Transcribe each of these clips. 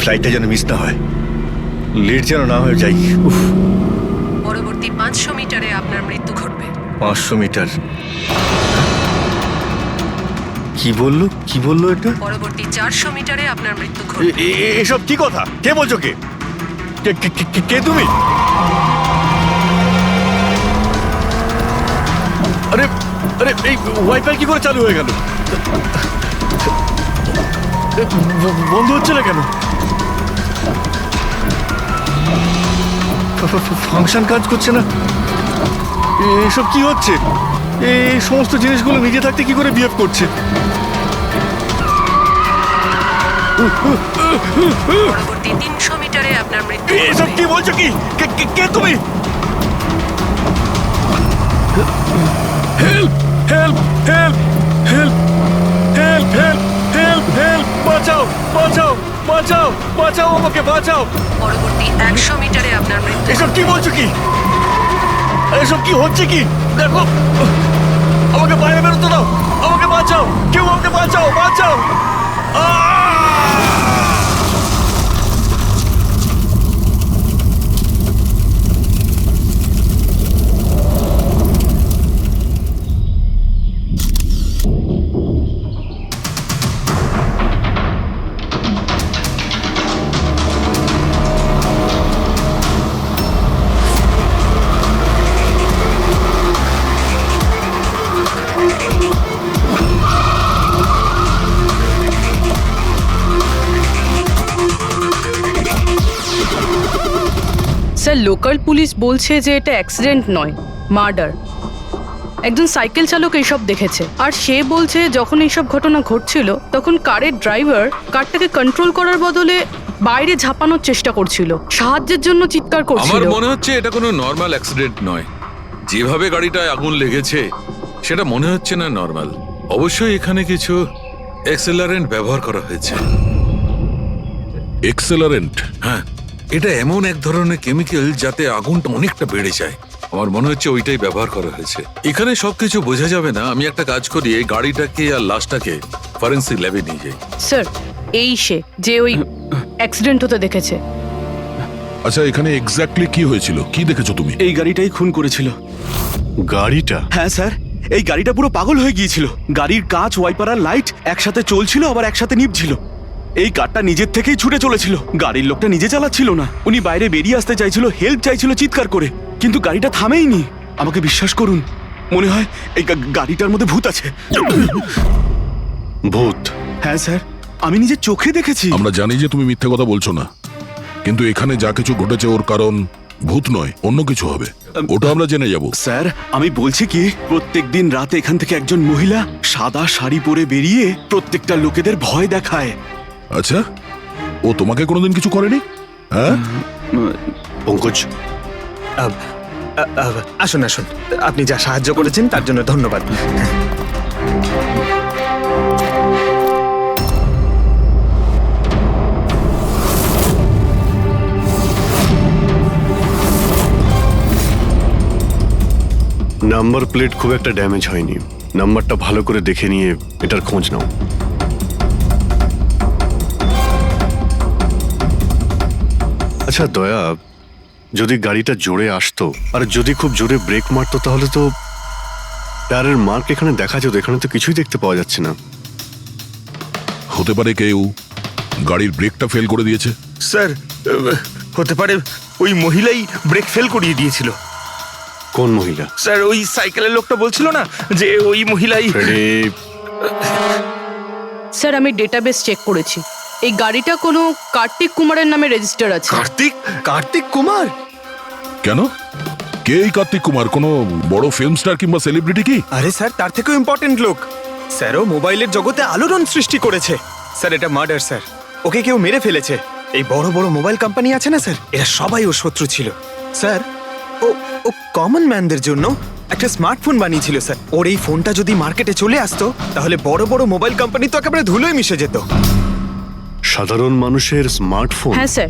ফ্লাইটটা যেন মিস না হয়, লেট যেন না হয়ে যাই। পরবর্তী 500 মিটারে আপনার মৃত্যু ঘটবে। 500 মিটার? কি বললো এটা? পরবর্তী 400 মিটারে আপনার মৃত্যু ঘটবে। এসব কি কথা? কে বলছো? কে তুমি? আরে আরে এই ওয়াইফাই কি করে চালু হয়ে গেল? বন্ধ হচ্ছে না কেন? ফাংশন কাজ করছে না? এসব কি হচ্ছে? এই সমস্ত জিনিসগুলো নিজে থাকতে কি করে বিহেভ করছে? পরবর্তী 300 মিটারে আপনার মৃত্যু এসব ঘটবে। কি বলছো? কি কে তুমি? Help help help help help help help help! বাঁচাও বাঁচাও বাঁচাও বাঁচাও, আমাকে বাঁচাও! পরবর্তী 100 মিটারে আপনার মৃত্যু এসব কি বলছো? কি এসব কি হচ্ছে? কি দেখো, আমাকে বাইরে বেরোতে দাও, আমাকে বাঁচাও, কেউ আমাকে বাঁচাও, বাঁচাও! স্যার, লোকাল পুলিশ বলছে যে এটা অ্যাক্সিডেন্ট নয়, মার্ডার। একজন সাইকেল চালক এইসব দেখেছে, আর সে বলছে যখন এইসব ঘটনা ঘটছিল তখন কারের ড্রাইভার কারটাকে কন্ট্রোল করার বদলে বাইরে ঝাঁপানোর চেষ্টা করছিল, সাহায্যের জন্য চিৎকার করছিল। আমার মনে হচ্ছে এটা কোনো নর্মাল অ্যাক্সিডেন্ট নয়। যেভাবে গাড়িটায় আগুন লেগেছে সেটা মনে হচ্ছে না নর্মাল। অবশ্যই এখানে কিছু এক্সেলারেন্ট ব্যবহার করা হয়েছে। এক্সেলারেন্ট? হ্যাঁ, এটা এমন এক ধরনের কেমিক্যাল যাতে আগুনটা অনেকটা বেড়ে যায়। আমার মনে হচ্ছে ওইটাই ব্যবহার করা হয়েছে। এখানে সবকিছু বোঝা যাবে না। আমি একটা কাজ করি, এই গাড়িটাকে আর লাশটাকে ফরেন্সিক ল্যাবে নিয়ে যাই। স্যার, এই সে যে ওই অ্যাক্সিডেন্ট হতে দেখেছে। আচ্ছা, এখানে এক্স্যাক্টলি কি হয়েছিল? কি দেখেছো তুমি? এই গাড়িটাই খুন করেছিল। গাড়িটা? হ্যাঁ স্যার, এই গাড়িটা পুরো পাগল হয়ে গিয়েছিল। গাড়ির কাঁচ, ওয়াইপার আর লাইট একসাথে চলছিল, আবার একসাথে নিভছিল। এই কারটা নিজের থেকেই ছুটে চলেছিল। গাড়ির লোকটা নিজে চালাচ্ছিল না, উনি বাইরে বেরিয়ে আসতে চাইছিল, হেল্প চাইছিল চিৎকার করে, কিন্তু গাড়িটা থামেইনি। আমাকে বিশ্বাস করুন, মনে হয় এই গাড়িটার মধ্যে ভূত আছে। ভূত? হ্যাঁ স্যার, আমি নিজের চোখে দেখেছি। আমরা জানি যে তুমি মিথ্যে কথা বলছো না, কিন্তু এখানে যা কিছু ঘটেছে ওর কারণ ভূত নয়, অন্য কিছু হবে। ওটা আমরা জেনে যাব। স্যার, আমি বলছি কি, প্রত্যেকদিন রাতে এখান থেকে একজন মহিলা সাদা শাড়ি পরে বেরিয়ে প্রত্যেকটা লোকেদের ভয় দেখায়। আচ্ছা, ও তোমাকে কোনোদিন কিছু করেনি? হ্যাঁ? পঙ্কজ, আসুন আসুন, আপনি যা সাহায্য করেছেন তার জন্য ধন্যবাদ। নাম্বার প্লেট খুব একটা ড্যামেজ হয়নি। নাম্বারটা ভালো করে দেখে নিয়ে এটার খোঁজ নাও। আচ্ছা দয়া, যদি গাড়িটা জোরে আসতো আর যদি খুব জোরে ব্রেক মারতো তাহলে তো টায়ারের মার্ক এখানে দেখা যেত। এখানে তো কিছুই দেখতে পাওয়া যাচ্ছে না। হতে পারে কেউ গাড়ির ব্রেকটা ফেল করে দিয়েছে। স্যার, হতে পারে ওই মহিলাই ব্রেক ফেল করিয়ে দিয়েছিল। কোন মহিলা? স্যার, ওই সাইকেলের লোকটা বলছিল না যে ওই মহিলাই। স্যার, আমি ডেটাবেস চেক করেছি, এই গাড়িটা কোনো কার্তিক কুমারের নামে রেজিস্টার আছে। কার্তিক কুমার? কেন? কে এই কার্তিক কুমার? কোনো বড় ফিল্ম স্টার কিংবা সেলিব্রিটি কি? আরে স্যার, তার থেকেও ইম্পর্টেন্ট লোক। স্যারও মোবাইলের জগতে আলোড়ন সৃষ্টি করেছে। স্যার, এটা মার্ডার স্যার। ওকে কেউ মেরে ফেলেছে। এই বড় বড় মোবাইল কোম্পানি আছে না স্যার, এরা সবাই ওর শত্রু ছিল স্যার। ও কমন ম্যানদের জন্য একটা স্মার্টফোন বানিয়েছিল স্যার। ওর এই ফোনটা যদি মার্কেটে চলে আসতো তাহলে বড় বড় মোবাইল কোম্পানি তো একেবারে ধুলোয় মিশে যেত। সাধারণ মানুষের স্মার্টফোন? হ্যাঁ স্যার,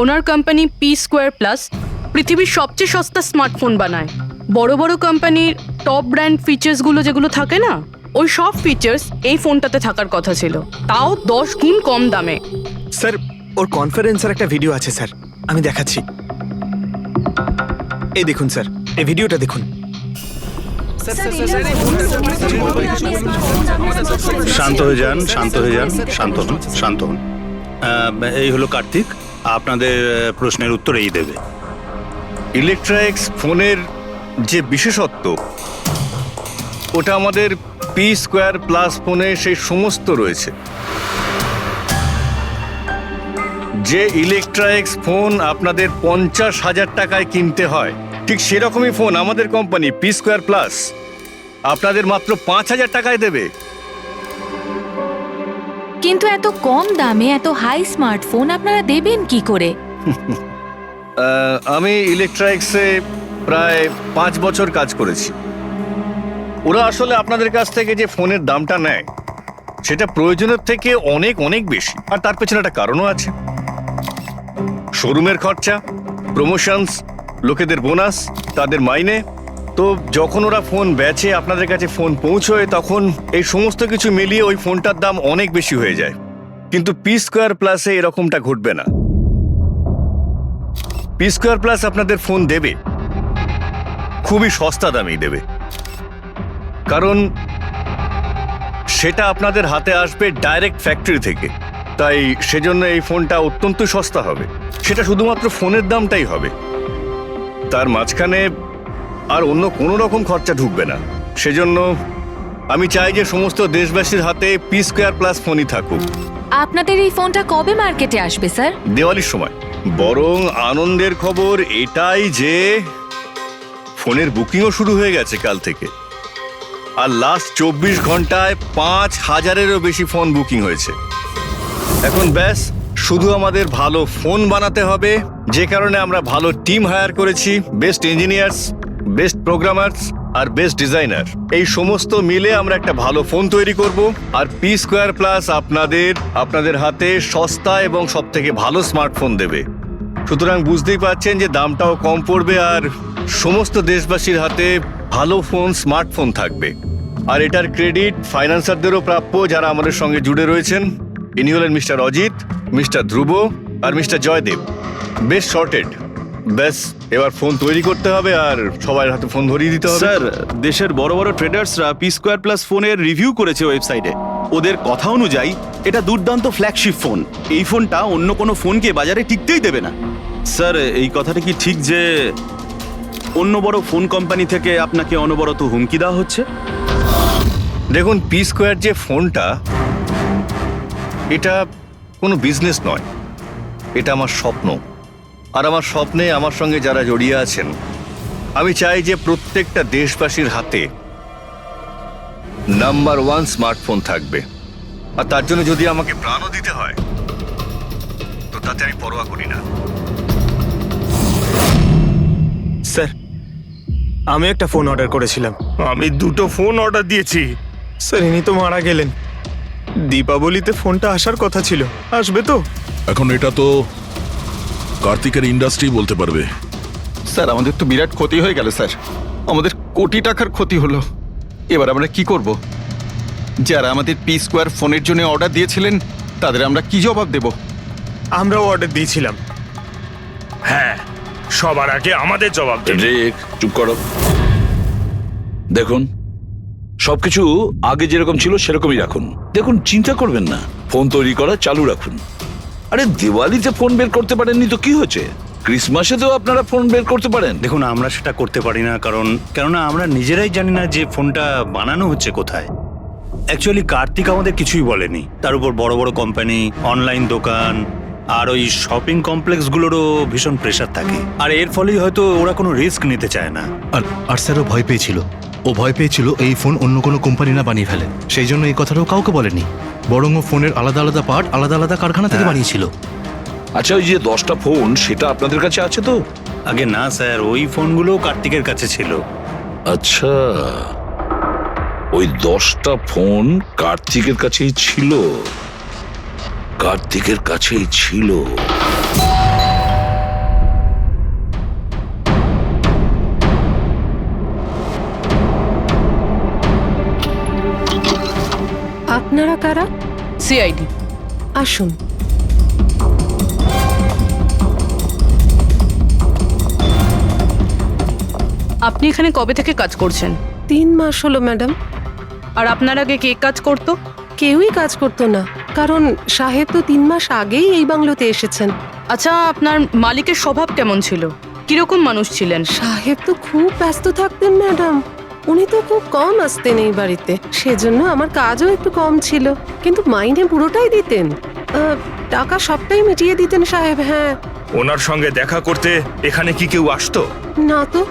ওনার কোম্পানি পি স্কোয়ার প্লাস পৃথিবীর সবচেয়ে সস্তা স্মার্টফোন বানায়। বড় বড় কোম্পানির টপ ব্র্যান্ড ফিচার্সগুলো যেগুলো থাকে না, ওই সব ফিচার্স এই ফোনটাতে থাকার কথা ছিল, তাও 10 গুণ কম দামে। স্যার, ওর কনফারেন্সের একটা ভিডিও আছে স্যার, আমি দেখাচ্ছি। এই দেখুন স্যার, এই ভিডিওটা দেখুন। শান্ত হয়ে যান, শান্ত হয়ে যান, শান্ত হন, শান্ত হন। এই হলো কার্তিক, আপনাদের প্রশ্নের উত্তর এই দেবে। ইলেকট্রনিক্স ফোনের যে বিশেষত্ব, ওটা আমাদের পি স্কোয়ার প্লাস ফোনে সেই সমস্ত রয়েছে। যে ইলেকট্রনিক্স ফোন আপনাদের 50,000 টাকায় কিনতে হয়, ঠিক সেরকমই ফোন আমাদের কোম্পানি পি স্কোয়ার প্লাস আপনাদের মাত্র 5,000 টাকায় দেবে। কিন্তু এত কম দামে এত হাই স্মার্টফোন আপনারা দেবেন কি করে? আমি ইলেকট্রনিক্সে প্রায় 5 বছর কাজ করেছি। ওরা আসলে আপনাদের কাছ থেকে যে ফোনের দামটা নেয় সেটা প্রয়োজনের থেকে অনেক অনেক বেশি, আর তার পেছনে একটা কারণও আছে। শোরুমের খরচা, প্রমোশনস, লোকেদের বোনাস, তাদের মাইনে। তো যখন ওরা ফোন বেচে আপনাদের কাছে ফোন পৌঁছয়, তখন এই সমস্ত কিছু মিলিয়ে ওই ফোনটার দাম অনেক বেশি হয়ে যায়। কিন্তু পি স্কোয়ার প্লাসে এরকমটা ঘটবে না। পি স্কোয়ার প্লাস আপনাদের ফোন দেবে খুবই সস্তা দামেই দেবে, কারণ সেটা আপনাদের হাতে আসবে ডাইরেক্ট ফ্যাক্টরি থেকে। তাই সেজন্য এই ফোনটা অত্যন্ত সস্তা হবে। সেটা শুধুমাত্র ফোনের দামটাই হবে, তার মাঝখানে আর অন্য কোনো রকম খরচা ঢুকবে না। সেজন্য আমি চাই যে সমস্ত দেশবাসীর হাতে পি স্কোয়ার প্লাস ফোনই থাকুক। আপনাদের এই ফোনটা কবে মার্কেটে আসবে স্যার? দিওয়ালির সময়। বরং আনন্দের খবর এটাই যে ফোনের বুকিংও শুরু হয়ে গেছে কাল থেকে। আর লাস্ট 24 ঘন্টায় 5,000-এরও বেশি ফোন বুকিং হয়েছে। এখন ব্যাস শুধু আমাদের ভালো ফোন বানাতে হবে, যে কারণে আমরা ভালো টিম হায়ার করেছি। বেস্ট ইঞ্জিনিয়ার্স, বেস্ট প্রোগ্রামার্স আর বেস্ট ডিজাইনার, এই সমস্ত মিলে আমরা একটা ভালো ফোন তৈরি করব। আর পি স্কোয়ার প্লাস আপনাদের হাতে সস্তা এবং সব থেকে ভালো স্মার্টফোন দেবে। সুতরাং বুঝতেই পারছেন যে দামটাও কম পড়বে, আর সমস্ত দেশবাসীর হাতে ভালো ফোন, স্মার্টফোন থাকবে। আর এটার ক্রেডিট ফাইন্যান্সারদেরও প্রাপ্য, যারা আমাদের সঙ্গে জুড়ে রয়েছেন। ইনি হলেন মিস্টার অজিত, মিস্টার ধ্রুব আর মিস্টার জয়দেব। বেশ শর্টেড। ব্যাস এবার ফোন তৈরি করতে হবে আর সবার হাতে ফোন ধরিয়ে দিতে হবে। স্যার, দেশের বড় বড় ট্রেডার্সরা পি স্কোয়ার প্লাস ফোনের রিভিউ করেছে ওয়েবসাইটে। ওদের কথা অনুযায়ী এটা দুর্দান্ত ফ্ল্যাগশিপ ফোন। এই ফোনটা অন্য কোনো ফোনকে বাজারে টিকতেই দেবে না। স্যার, এই কথাটা কি ঠিক যে অন্য বড় ফোন কোম্পানি থেকে আপনাকে অনবরত হুমকি দেওয়া হচ্ছে? দেখুন, পি স্কোয়ার যে ফোনটা, এটা কোনো বিজনেস নয়, এটা আমার স্বপ্ন। আর আমার স্বপ্নে আমার সঙ্গে যারা জড়িয়ে আছেন, আমি চাই যে প্রত্যেকটা দেশবাসীর হাতে নাম্বার 1 স্মার্টফোন থাকবে। আর তার জন্য যদি আমাকে প্রাণও দিতে হয়, তো তাতে আমি পরোয়া করি না। স্যার, আমি একটা ফোন অর্ডার করেছিলাম। আমি 2টো ফোন অর্ডার দিয়েছি। স্যার, ইনি তো মারা গেলেন। দীপাবলিতে ফোনটা আসার কথা ছিল, আসবে তো? এখন এটা তো কার্তিকের ইন্ডাস্ট্রি বলতে পারবে। স্যার, আমাদের তো বিরাট ক্ষতি হয়ে গেল স্যার। আমাদের কোটি টাকার ক্ষতি হলো। এবার আমরা কি করব? যারা আমাদের পি স্কোয়ার ফোনের জন্য অর্ডার দিয়েছিলেন, তাদের আমরা কি জবাব দেব? আমরাও অর্ডার দিয়েছিলাম। হ্যাঁ, সবার আগে আমাদের জবাব দিন। চুপ করো। দেখুন, সবকিছু আগে যেরকম ছিল সেরকমই রাখুন। দেখুন, চিন্তা করবেন না, ফোন তৈরি করা চালু রাখুন। আরে, দিওয়ালিতে ফোন বের করতে পারেননি তো কি হয়েছে? ক্রিসমাসে তো আপনারা ফোন বের করতে পারেন। দেখুন, আমরা সেটা করতে পারি না, কেননা আমরা নিজেরাই জানি না যে ফোনটা বানানো হচ্ছে কোথায়। অ্যাকচুয়ালি কার্তিক আমাদের কিছুই বলেনি। তার উপর বড় বড় কোম্পানি, অনলাইন দোকান আর ওই শপিং কমপ্লেক্সগুলোরও ভীষণ প্রেশার থাকে। আর এর ফলেই হয়তো ওরা কোনো রিস্ক নিতে চায় না। আর স্যারও ভয় পেয়েছিল। ও ভয় পেয়েছিল এই ফোন অন্য কোনো কোম্পানি না বানিয়ে ফেলে, সেই জন্য এই কথাটাও কাউকে বলেনি। বরং ও ফোনের আলাদা আলাদা পার্ট আলাদা আলাদা কারখানা থেকে বানিয়েছিল। আচ্ছা, ওই যে 10টা ফোন, সেটা আপনাদের কাছে আছে তো? আগে না স্যার, ওই ফোনগুলো কার্তিকের কাছে ছিল। আচ্ছা, ওই 10টা ফোন কার্তিকের কাছেই ছিল। কার্তিকের কাছেই ছিল। আপনারা কারা? সিআইডি। আসুন। আপনি এখানে কবে থেকে কাজ করছেন? 3 মাস হলো ম্যাডাম। আর আপনার আগে কে কাজ করতো? কেউই কাজ করতো না, কারণ সাহেব তো 3 মাস আগেই এই বাংলোতে এসেছেন। আচ্ছা, আপনার মালিকের স্বভাব কেমন ছিল? কিরকম মানুষ ছিলেন? সাহেব তো খুব ব্যস্ত থাকতেন ম্যাডাম, উনি তো খুব কম আসতেন এই বাড়িতে, সেজন্য আমার কাজও একটু কম ছিল, কিন্তু মাইনে পুরোটাই দিতেন। টাকা সবটাই মিটিয়ে দিতেন সাহেব। হ্যাঁ। ওনার সঙ্গে দেখা করতে এখানে কি কেউ আসতো? না তো,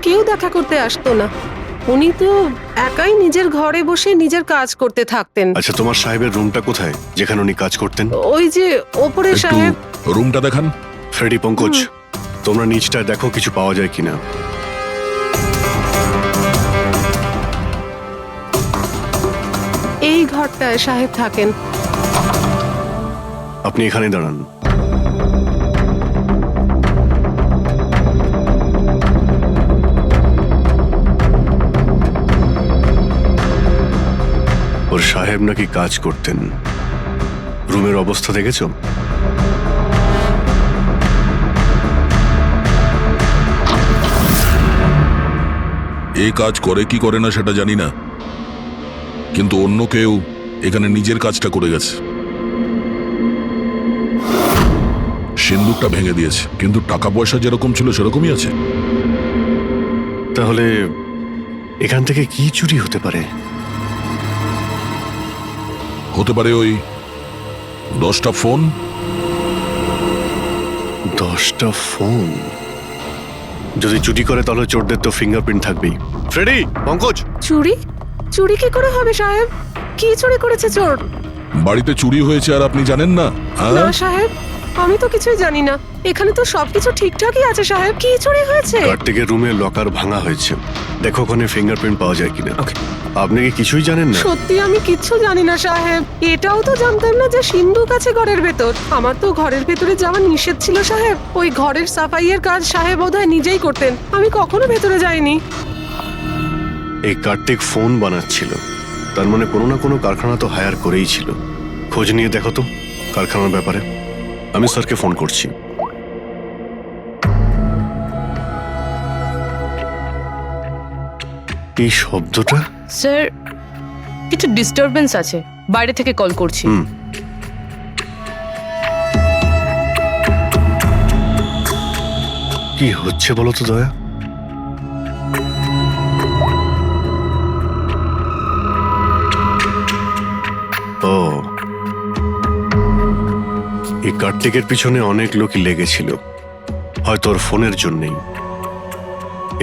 কেউ দেখা করতে আসতো না, উনি তো একাই নিজের ঘরে বসে নিজের কাজ করতে থাকতেন। আচ্ছা, তোমার সাহেবের রুমটা কোথায় যেখানে উনি কাজ করতেন? ওই যে ওপরে একটু সাহেব। রুমটা দেখান। ফ্রেডি, পঙ্কজ, তোমরা নিচটায় দেখো কিছু পাওয়া যায় কিনা। এই ঘরটায় সাহেব থাকেন। আপনি এখানে দাঁড়ান। ওর সাহেব নাকি কাজ করতেন। রুমের অবস্থা দেখেছো? এ কাজ করে কি করে না সেটা জানি না, কিন্তু অন্য কেউ এখানে নিজের কাজটা করে গেছে। সিন্দুকটা ভেঙে দিয়েছে, কিন্তু টাকা পয়সা যেরকম ছিল সেরকমই আছে। তাহলে এখান থেকে কি চুরি হতে পারে? হতে পারে ওই 10টা ফোন। 10টা ফোন? যদি চুরি করে তাহলে চোরদের তো ফিঙ্গারপ্রিন্ট থাকবেই। ফ্রেডি, পঙ্কজ। চুরি? চুরি কি করে হবে সাহেব? কি চুরি করেছে চোর? বাড়িতে চুরি হয়েছে আর আপনি জানেন না? না সাহেব, আমি তো কিছুই জানি না, এখানে তো সবকিছু ঠিকঠাকই আছে সাহেব। কি চুরি হয়েছে? কার্তিকের রুমে লকার ভাঙা হয়েছে, দেখো ওখানে ফিঙ্গারপ্রিন্ট পাওয়া যায় কিনা। আপনি কি কিছুই জানেন না? সত্যি আমি কিচ্ছু জানি না সাহেব। এটাও তো জানতাম না যে সিন্ধুক আছে ঘরের ভেতর। আমার তো ঘরের ভেতরে যাওয়া নিষেধ ছিল সাহেব। ওই ঘরের সাফাইয়ের কাজ সাহেব বোধহয় নিজেই করতেন, আমি কখনো ভেতরে যাইনি। এই কার্তিক ফোন বানাচ্ছিল, তার মানে কোনো না কোনো কারখানা তো হায়ার করেই ছিল। খোঁজ নিয়ে দেখো তো কারখানার ব্যাপারে। আমি স্যারকে ফোন করছি। এই শব্দটা? স্যার, কিছু ডিস্টারবেন্স আছে, বাইরে থেকে কল করছি। কি হচ্ছে বলো তো দয়া? ও, এই কার্তিকের পিছনে অনেক লোকই লেগেছিল, হয়তো ওর ফোনের জন্যই।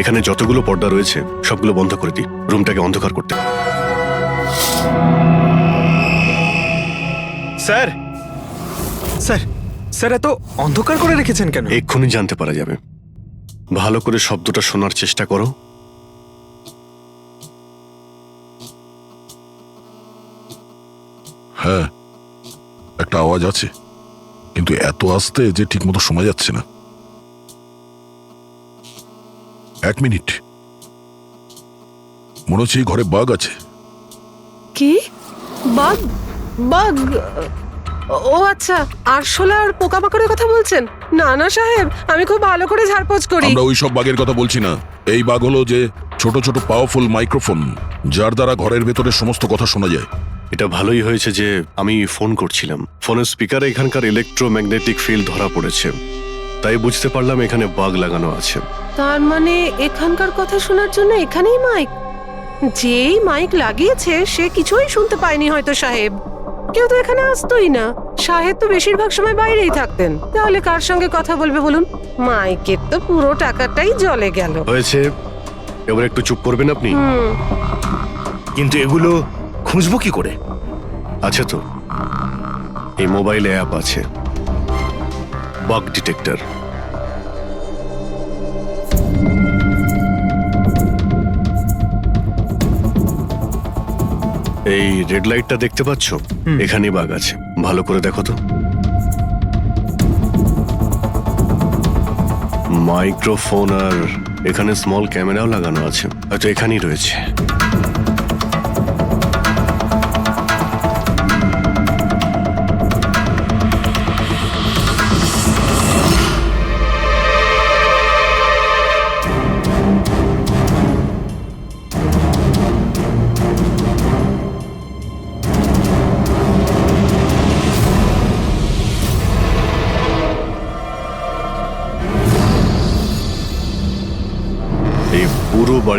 এখানে যতগুলো পর্দা রয়েছে সবগুলো বন্ধ করে দিই, রুমটাকে অন্ধকার করতে। স্যার, স্যার, স্যার, এত অন্ধকার করে রেখেছেন কেন? এক্ষুনি জানতে পারা যাবে। ভালো করে শব্দটা শোনার চেষ্টা করো। হ্যাঁ, একটা আওয়াজ আছে, কিন্তু এত আস্তে যে ঠিক মতো শোনা যাচ্ছে না। 1 মিনিট, মনে হচ্ছে এই ঘরে বাঘ আছে। কি? বাঘ? বাঘ? ও আচ্ছা, আরশোলা আর পোকামাকড়ের কথা বলছেন? না না সাহেব, আমি খুব ভালো করে ঝাড়পোছ করি। আমরা ওই সব বাঘের কথা বলছি না। এই বাঘ হলো যে ছোট ছোট পাওয়ারফুল মাইক্রোফোন, যার দ্বারা ঘরের ভেতরে সমস্ত কথা শোনা যায়। এটা ভালোই হয়েছে যে আমি ফোন করছিলাম। ফোনের স্পিকারে এখানকার ইলেকট্রোম্যাগনেটিক ফিল্ড ধরা পড়েছে, তাই বুঝতে পারলাম এখানে বাগ লাগানো আছে। তার মানে এখানকার কথা শোনার জন্য এখানেই মাইক? যেই মাইক লাগিয়েছে সে কিছুই শুনতে পায়নি হয়তো সাহেব। কেউ তো এখানে আসতোই না, সাহেব তো বেশিরভাগ সময় বাইরেই থাকতেন। তাহলে কার সঙ্গে কথা বলবে বলুন? মাইকের তো পুরো টাকাটাই জলে গেল। হয়েছে, এবার একটু চুপ করবেন আপনি। কিন্তু এগুলো খুঁজবো কি করে? আছে তো, এই মোবাইলে অ্যাপ আছে, বাগ ডিটেক্টর। এই রেড লাইটটা দেখতে পাচ্ছ? এখানেই বাগ আছে, ভালো করে দেখো তো। মাইক্রোফোন আর এখানে স্মল ক্যামেরাও লাগানো আছে, হয়তো এখানেই রয়েছে।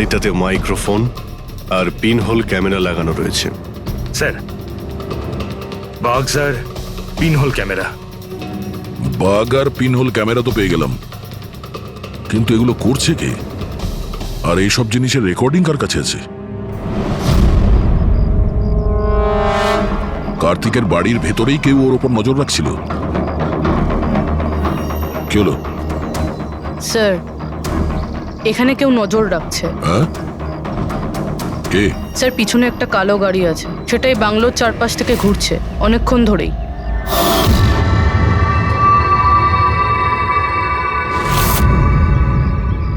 গাড়িটাতে মাইক্রোফোন আর পিনহোল ক্যামেরা লাগানো রয়েছে। স্যার বাক্স আর পিনহোল ক্যামেরা। বাগ আর পিনহোল ক্যামেরা তো পেয়ে গেলাম, কিন্তু এগুলো করছে কে? আর এইসব জিনিসের রেকর্ডিং কার কাছে আছে? কার্তিকের বাড়ির ভেতরেই কেউ ওর ওপর নজর রাখছিল। কি হলো? স্যার, এখানে কেউ নজর রাখছে। হ্যাঁ, কে? স্যার, পিছনে একটা কালো গাড়ি আছে, সেটাই বাংলোর চারপাশ থেকে ঘুরছে অনেকক্ষণ ধরেই।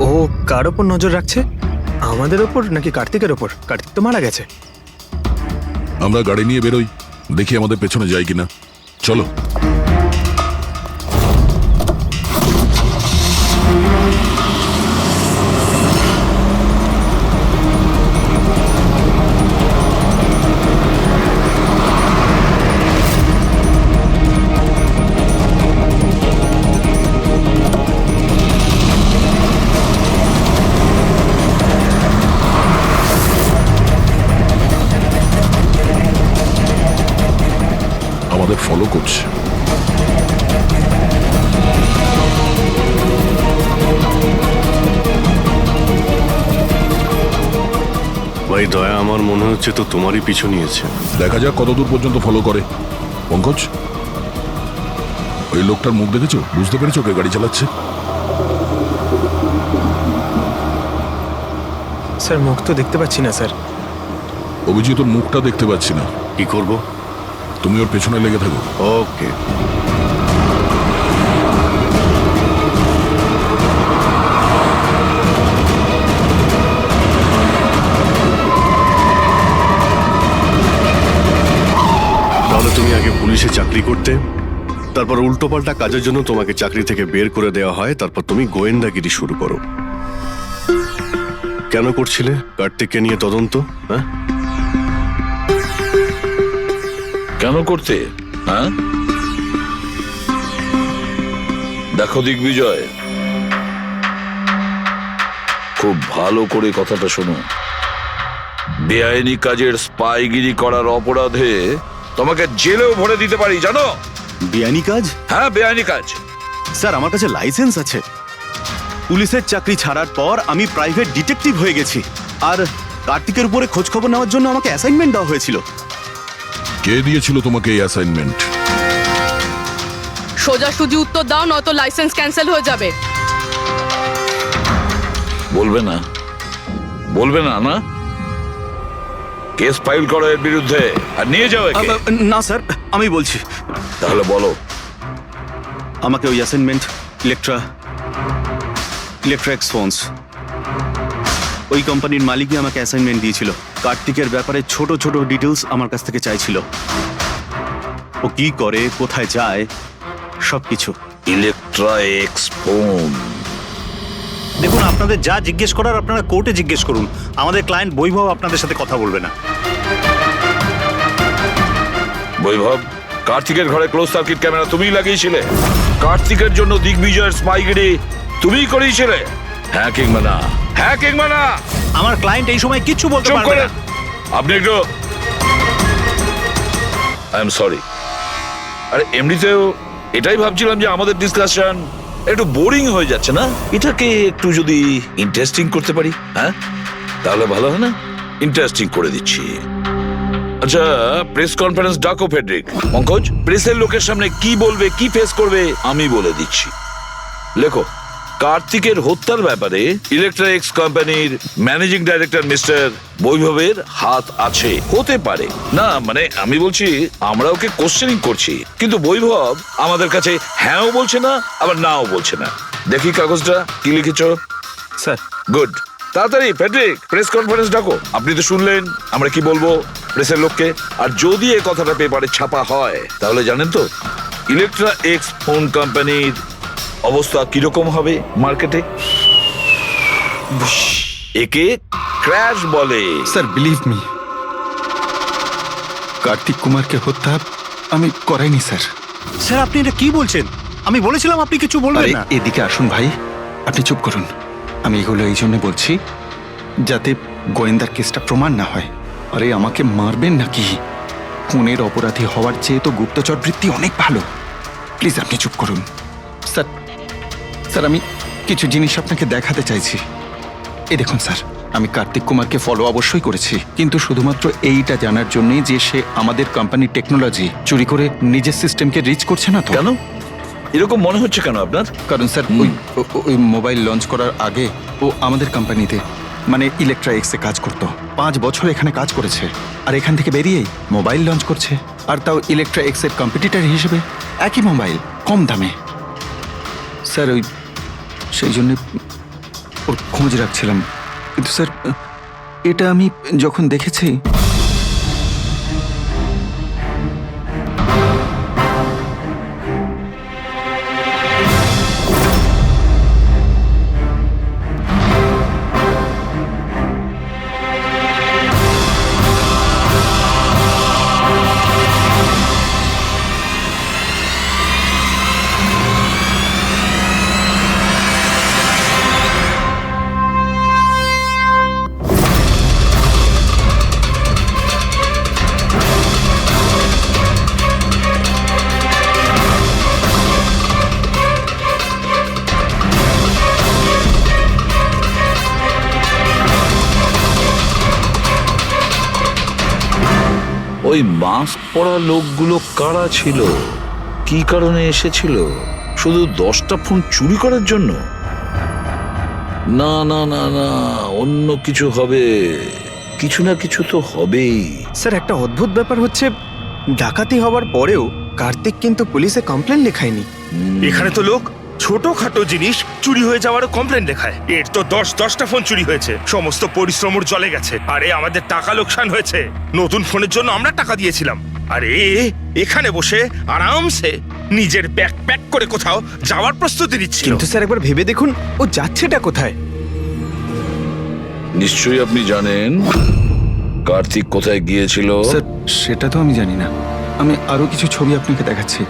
ও কার ওপর নজর রাখছে? আমাদের ওপর নাকি কার্তিকের ওপর? কার্তিক তো মারা গেছে। আমরা গাড়ি নিয়ে বেরোই, দেখি আমাদের পেছনে যায় কিনা। চলো। আমাদের ফলো করছে। ভাই দয়া, আমার মনে হচ্ছে তো তোমারই পিছু নিয়েছে। দেখা যাক কতদূর পর্যন্ত ফলো করে। পঙ্কজ, ওই লোকটার মুখ দেখেছো? বুঝতে পেরেছো কে গাড়ি চালাচ্ছে? স্যার মুখ তো দেখতে পাচ্ছি না স্যার। অভিজিৎ, ওর মুখটা দেখতে পাচ্ছি না। কি করব? তুমি ওর পেছনে লেগে থাকো। ওকে। তাহলে তুমি আগে পুলিশে চাকরি করতে, তারপর উল্টোপাল্টা কাজের জন্য তোমাকে চাকরি থেকে বের করে দেওয়া হয়, তারপর তুমি গোয়েন্দাগিরি শুরু করো। কেন করছিলে কার্তিককে নিয়ে তদন্ত? হ্যাঁ, কেন করতে? হ্যাঁ, দেখো দিগ্বিজয়, খুব ভালো করে কথাটা শোনো। বেআইনি কাজের স্পাইগিরি করার অপরাধে তোমাকে জেলেও ভরে দিতে পারি, জানো? বেআইনি কাজ? হ্যাঁ, বেআইনি কাজ। স্যার, আমার কাছে লাইসেন্স আছে। পুলিশের চাকরি ছাড়ার পর আমি প্রাইভেট ডিটেকটিভ হয়ে গেছি, আর কার্তিকের উপরে খোঁজ খবর নেওয়ার জন্য আমাকে অ্যাসাইনমেন্ট দেওয়া হয়েছিল। কে দিয়েছিল তোমাকে এই অ্যাসাইনমেন্ট? সোজাসুজি উত্তর দাও, নয়তো লাইসেন্স ক্যান্সেল হয়ে যাবে। বলবে না? বলবে না? না, কেস ফাইল করো এর বিরুদ্ধে আর নিয়ে যাও একে। না স্যার, আমি বলছি। তাহলে বলো। আমাকে ওই অ্যাসাইনমেন্ট ইলেকট্রা এক্সফোন্স, ওই কোম্পানির মালিকই আমাকে অ্যাসাইনমেন্ট দিয়েছিল। কার্তিকের ব্যাপারে ছোট ছোট ডিটেলস আমার কাছ থেকে চাইছিল। ও কি করে, কোথায় যায়, সবকিছু। ইলেকট্রা এক্সফোন। দেখুন, আপনাদের যা জিজ্ঞেস করার আপনারা কোর্টে জিজ্ঞেস করুন। আমাদের ক্লায়েন্ট বৈভব আপনাদের সাথে কথা বলবে না। বৈভব, কার্তিকের ঘরে ক্লোজ সার্কিট ক্যামেরা তুমিই লাগিয়েছিলে? কার্তিকের জন্য দিগ্বিজয়ের স্পাইগিরি তুমিই করিয়েছিলে? হ্যাঁ কিংবা না? হ্যাঁ কিংবা না? আমার ক্লায়েন্ট এই সময় কিচ্ছু বলতে চুপ পারবে করেন। না। আপনি একটু, আই এম সরি। আরে এমনিতেও এটাই ভাবছিলাম যে আমাদের ডিসকাশন একটু বোরিং হয়ে যাচ্ছে না, এটাকে একটু যদি ইন্টারেস্টিং করতে পারি, হ্যাঁ তাহলে ভালো হয় না? ইন্টারেস্টিং করে দিচ্ছি। আচ্ছা, প্রেস কনফারেন্স ডাকো ফেডরিক। পঙ্কজ, প্রেসের লোকের সামনে কি বলবে, কি ফেস করবে আমি বলে দিচ্ছি। লেখো, কার্তিকের হত্যার ব্যাপারে ইলেকট্রা এক্স কোম্পানির ম্যানেজিং ডাইরেক্টর মিস্টার বৈভবের হাত আছে। হতে পারে না, মানে আমি বলছি আমরা ওকে কোশ্চেনিং করছি, কিন্তু বৈভব আমাদের কাছে হ্যাঁও বলছে না আবার নাও বলছে না। দেখি কাগজটা কি লিখেছো। স্যার। গুড, তাড়াতাড়ি ফেডরিক প্রেস কনফারেন্স ডাকো। আপনি তো শুনলেন আমরা কি বলবো প্রেসের লোককে। আর যদি এই কথাটা পেপারে ছাপা হয় তাহলে জানেন তো ইলেকট্রা এক্স ফোন কোম্পানির অবস্থা কিরকম হবে মার্কেটে। একে ক্র্যাশ বলে। স্যার, বিলিভ মি, কার্তিক কুমারকে হত্যা আমি করাইনি স্যার। স্যার, আপনি এটা কি বলছেন? আমি বলেছিলাম আপনি কিছু বলবেন না। এদিকে আসুন ভাই, আপনি চুপ করুন। আমি এগুলো এই জন্য বলছি যাতে গোয়েন্দার কেসটা প্রমাণ না হয়। আরে আমাকে মারবেন নাকি? খুনের অপরাধী হওয়ার চেয়ে তো গুপ্তচর বৃত্তি অনেক ভালো। প্লিজ আপনি চুপ করুন। স্যার স্যার আমি কিছু জিনিস আপনাকে দেখাতে চাইছি। এই দেখুন স্যার, আমি কার্তিক কুমারকে ফলো অবশ্যই করেছি, কিন্তু শুধুমাত্র এইটা জানার জন্যই যে সে আমাদের কোম্পানির টেকনোলজি চুরি করে নিজের সিস্টেমকে রিচ করছে না তো। কেন এরকম মনে হচ্ছে কেন আপনার? কারণ স্যার ওই মোবাইল লঞ্চ করার আগে ও আমাদের কোম্পানিতে মানে ইলেকট্রা এক্সে কাজ করতো। 5 বছর এখানে কাজ করেছে, আর এখান থেকে বেরিয়েই মোবাইল লঞ্চ করছে, আর তাও ইলেকট্রা এক্সের কম্পিটিটর হিসেবে। একই মোবাইল, কম দামে। স্যার সেই জন্য ওর খোঁজ রাখছিলাম। কিন্তু স্যার এটা আমি যখন দেখেছি, ওই মাস্ক পরা লোকগুলো কারা ছিল? কি কারণে এসেছিল? শুধু 10টা ফোন চুরি করার জন্য? না না না না, অন্য কিছু হবে। কিছু না কিছু তো হবেই। স্যার একটা অদ্ভুত ব্যাপার হচ্ছে, ডাকাতি হওয়ার পরেও কার্তিক কিন্তু পুলিশে কমপ্লেন লেখায়নি। এখানে তো লোক ছোটখাটো জিনিস চুরি হয়ে যাওয়ারও কমপ্লেন লেখায়। এর তো 10টা ফোন চুরি হয়েছে, সমস্ত পরিশ্রম ওর জলে গেছে। আরে আমাদের টাকা লোকসান হয়েছে, নতুন ফোনের জন্য আমরা টাকা দিয়েছিলাম। আরে এখানে বসে আরামসে নিজের ব্যাগ প্যাক করে কোথাও যাওয়ার প্রস্তুতি নিচ্ছিল। কিন্তু স্যার একবার ভেবে দেখুন, ও যাচ্ছেটা কোথায়? নিশ্চয়ই আপনি জানেন কার্তিক কোথায় গিয়েছিল। স্যার সেটা তো আমি জানি না। আমি আরো কিছু ছবি আপনাকে দেখাচ্ছি,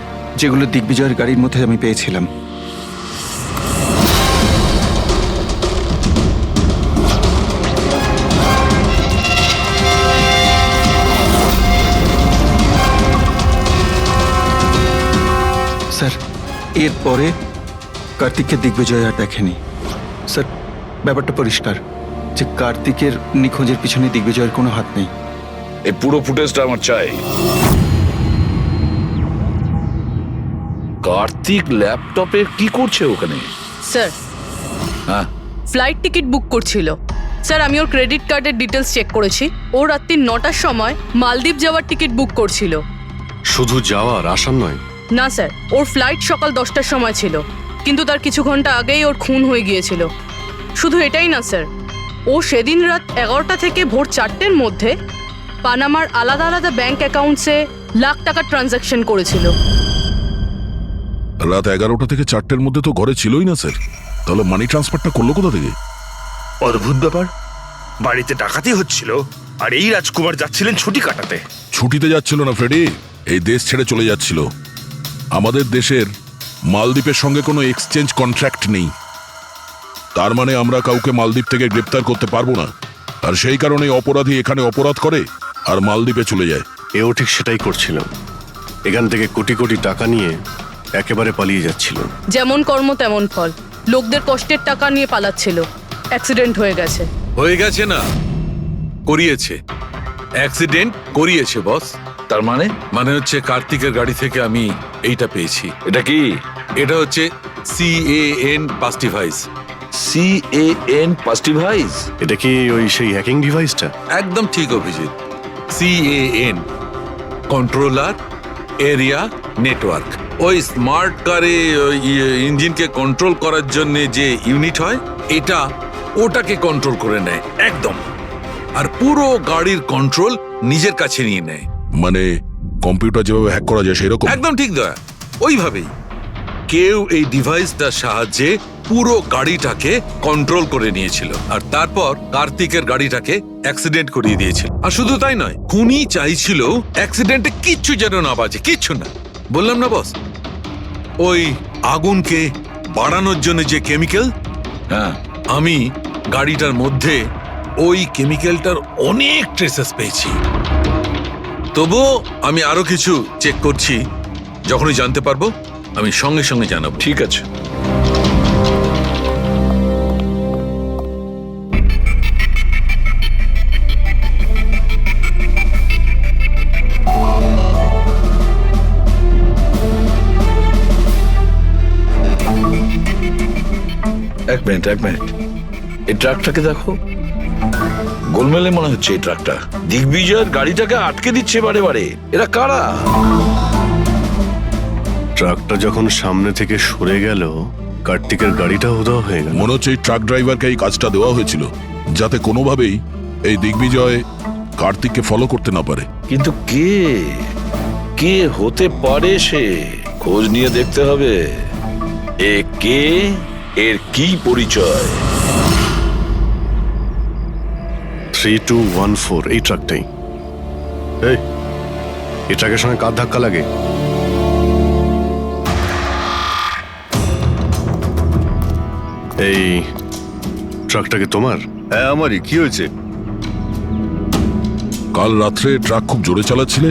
যেগুলো দিগ্বিজয়ের গাড়ির মধ্যে আমি পেয়েছিলাম। স্যার এরপরে কার্তিককে দিগ্বিজয় আর দেখেনি। স্যার ব্যাপারটা পরিষ্কার যে কার্তিকের নিখোঁজের পিছনে দিগ্বিজয়ের কোনো হাত নেই। এই পুরো ফুটেজটা আমার চাই। কার্তিক ল্যাপটপে কি করছে ওখানে? স্যার হ্যাঁ, ফ্লাইট টিকিট বুক করছিল। স্যার আমি ওর ক্রেডিট কার্ডের ডিটেলস চেক করেছি। ও রাত্রি 9টার সময় মালদ্বীপ যাওয়ার টিকিট বুক করছিল। শুধু যাওয়ার, আসার নয়? না স্যার, ওর ফ্লাইট সকাল 10টার সময় ছিল, কিন্তু তার কিছু ঘন্টা আগেই ওর খুন হয়ে গিয়েছিল। শুধু এটাই না স্যার, ও সেদিন রাত 11টা থেকে ভোর 4টের মধ্যে পানামার আলাদা আলাদা ব্যাংক অ্যাকাউন্টসে লাখ টাকার ট্রানজ্যাকশন করেছিল। রাত 11টা থেকে 4টের মধ্যে তো ঘরে ছিলই না স্যার। তাহলে মানি ট্রান্সফারটা করলো কোথা থেকে? অদ্ভুত ব্যাপার, বাড়িতে ডাকাতি হচ্ছিল আর এই রাজকুমার যাচ্ছিলেন ছুটি কাটাতে। ছুটিতে যাচ্ছিল না ফ্রেডি, এই দেশ ছেড়ে চলে যাচ্ছিল। আমাদের দেশের মালদ্বীপের সঙ্গে কোনো এক্সচেঞ্জ কন্ট্রাক্ট নেই, তার মানে আমরা কাউকে মালদ্বীপ থেকে গ্রেপ্তার করতে পারবো না। আর সেই কারণে অপরাধী এখানে অপরাধ করে আর মালদ্বীপে চলে যায়। এও ঠিক সেটাই করছিল, এখান থেকে কোটি কোটি টাকা নিয়ে একেবারে পালিয়ে যাচ্ছিল। যেমন কর্ম তেমন ফল, লোকদের কষ্টের টাকা নিয়ে পালাচ্ছিল। অ্যাক্সিডেন্ট হয়ে গেছে। হয়ে গেছে না, করিয়েছে। অ্যাক্সিডেন্ট করিয়েছে বস। তার মানে? মানে হচ্ছে কার্তিকের গাড়ি থেকে আমি এইটা পেয়েছি। এটা কি? এটা হচ্ছে CAN পাস্টিভাইস। CAN পাস্টিভাইস? এটা কি ওই সেই হ্যাকিং ডিভাইসটা? একদম ঠিক Abhijit. CAN controller area network. ওই স্মার্ট কারে ইঞ্জিনকে কন্ট্রোল করার জন্য যে ইউনিট হয়, এটা ওটাকে কন্ট্রোল করে নেয় একদম, আর পুরো গাড়ির কন্ট্রোল নিজের কাছে নিয়ে নেয়। মানে কম্পিউটার যেভাবে হ্যাক করা যায় সেরকম? একদম ঠিক দয়া, ওইভাবেই। কেউ এই ডিভাইসটার সাহায্যে পুরো গাড়িটাকে কন্ট্রোল করে নিয়েছিল, আর তারপর কার্তিকের গাড়িটাকে অ্যাক্সিডেন্ট করিয়ে দিয়েছিল। আর শুধু তাই নয়, খুনি চাইছিল অ্যাক্সিডেন্টে কিচ্ছু যেন না বাজে, কিচ্ছু না। বললাম না বস, ওই আগুনকে বাড়ানোর জন্য যে কেমিক্যাল, হ্যাঁ, আমি গাড়িটার মধ্যে ওই কেমিক্যালটার অনেক ট্রেসেস পেয়েছি। তবুও আমি আরো কিছু চেক করছি, যখনই জানতে পারবো আমি সঙ্গে সঙ্গে জানাবো। ঠিক আছে। এক মিনিট এই ট্রাকটাকে দেখো, গোলমেলে মনে হচ্ছে এই ট্রাকটা। দিগ্বিজয়ের গাড়িটাকে আটকে দিচ্ছে বারে বারে। এরা কারা? ট্রাকটা যখন সামনে থেকে সরে গেল, কার্তিকের গাড়িটা উধাও হয়ে গেল। মনে হচ্ছে এই ট্রাক ড্রাইভারকে এই কাজটা দেওয়া হয়েছিল, যাতে কোনোভাবেই এই দিগ্বিজয় কার্তিককে ফলো করতে না পারে। কিন্তু কে হতে পারে সে? খোঁজ নিয়ে দেখতে হবে। এ কে, এর কি পরিচয়? 3214 এই ট্রাকটাই। এই ট্রাকের সঙ্গে কার ধাক্কা লাগে? এই ট্রাকটা কি তোমার? হ্যাঁ আমারই। কি হয়েছে? কাল রাত্রে ট্রাক খুব জোরে চালাচ্ছিলে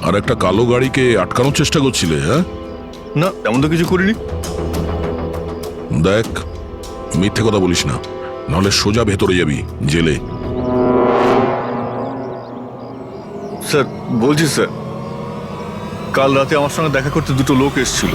আর একটা কালো গাড়িকে আটকানোর চেষ্টা করছিলে। হ্যাঁ, না তেমন তো কিছু করিনি। দেখ, মিথ্যে কথা বলিস না, নাহলে সোজা ভেতরে যাবি জেলে। স্যার বলছি স্যার, কাল রাতে আমার সঙ্গে দেখা করতে দুটো লোক এসেছিল।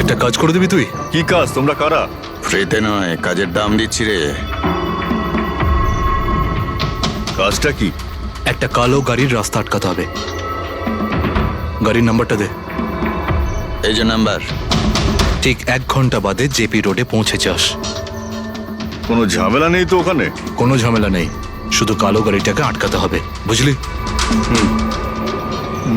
একটা কাজ করে দিবি তুই? কি কাজ? তোমরা কারা? ফ্রিতে নয়, কাজের দাম দিচ্ছি রে। কাজটা কি? একটা কালো গাড়ির রাস্তা আটকাতে হবে। গাড়ির নাম্বারটা দে। এই যে নাম্বার। ঠিক 1 ঘন্টা বাদে জেপি রোডে পৌঁছে যাস। কোনো ঝামেলা নেই তো ওখানে? কোনো ঝামেলা নেই, শুধু কালো গাড়িটাকে আটকাতে হবে, বুঝলি?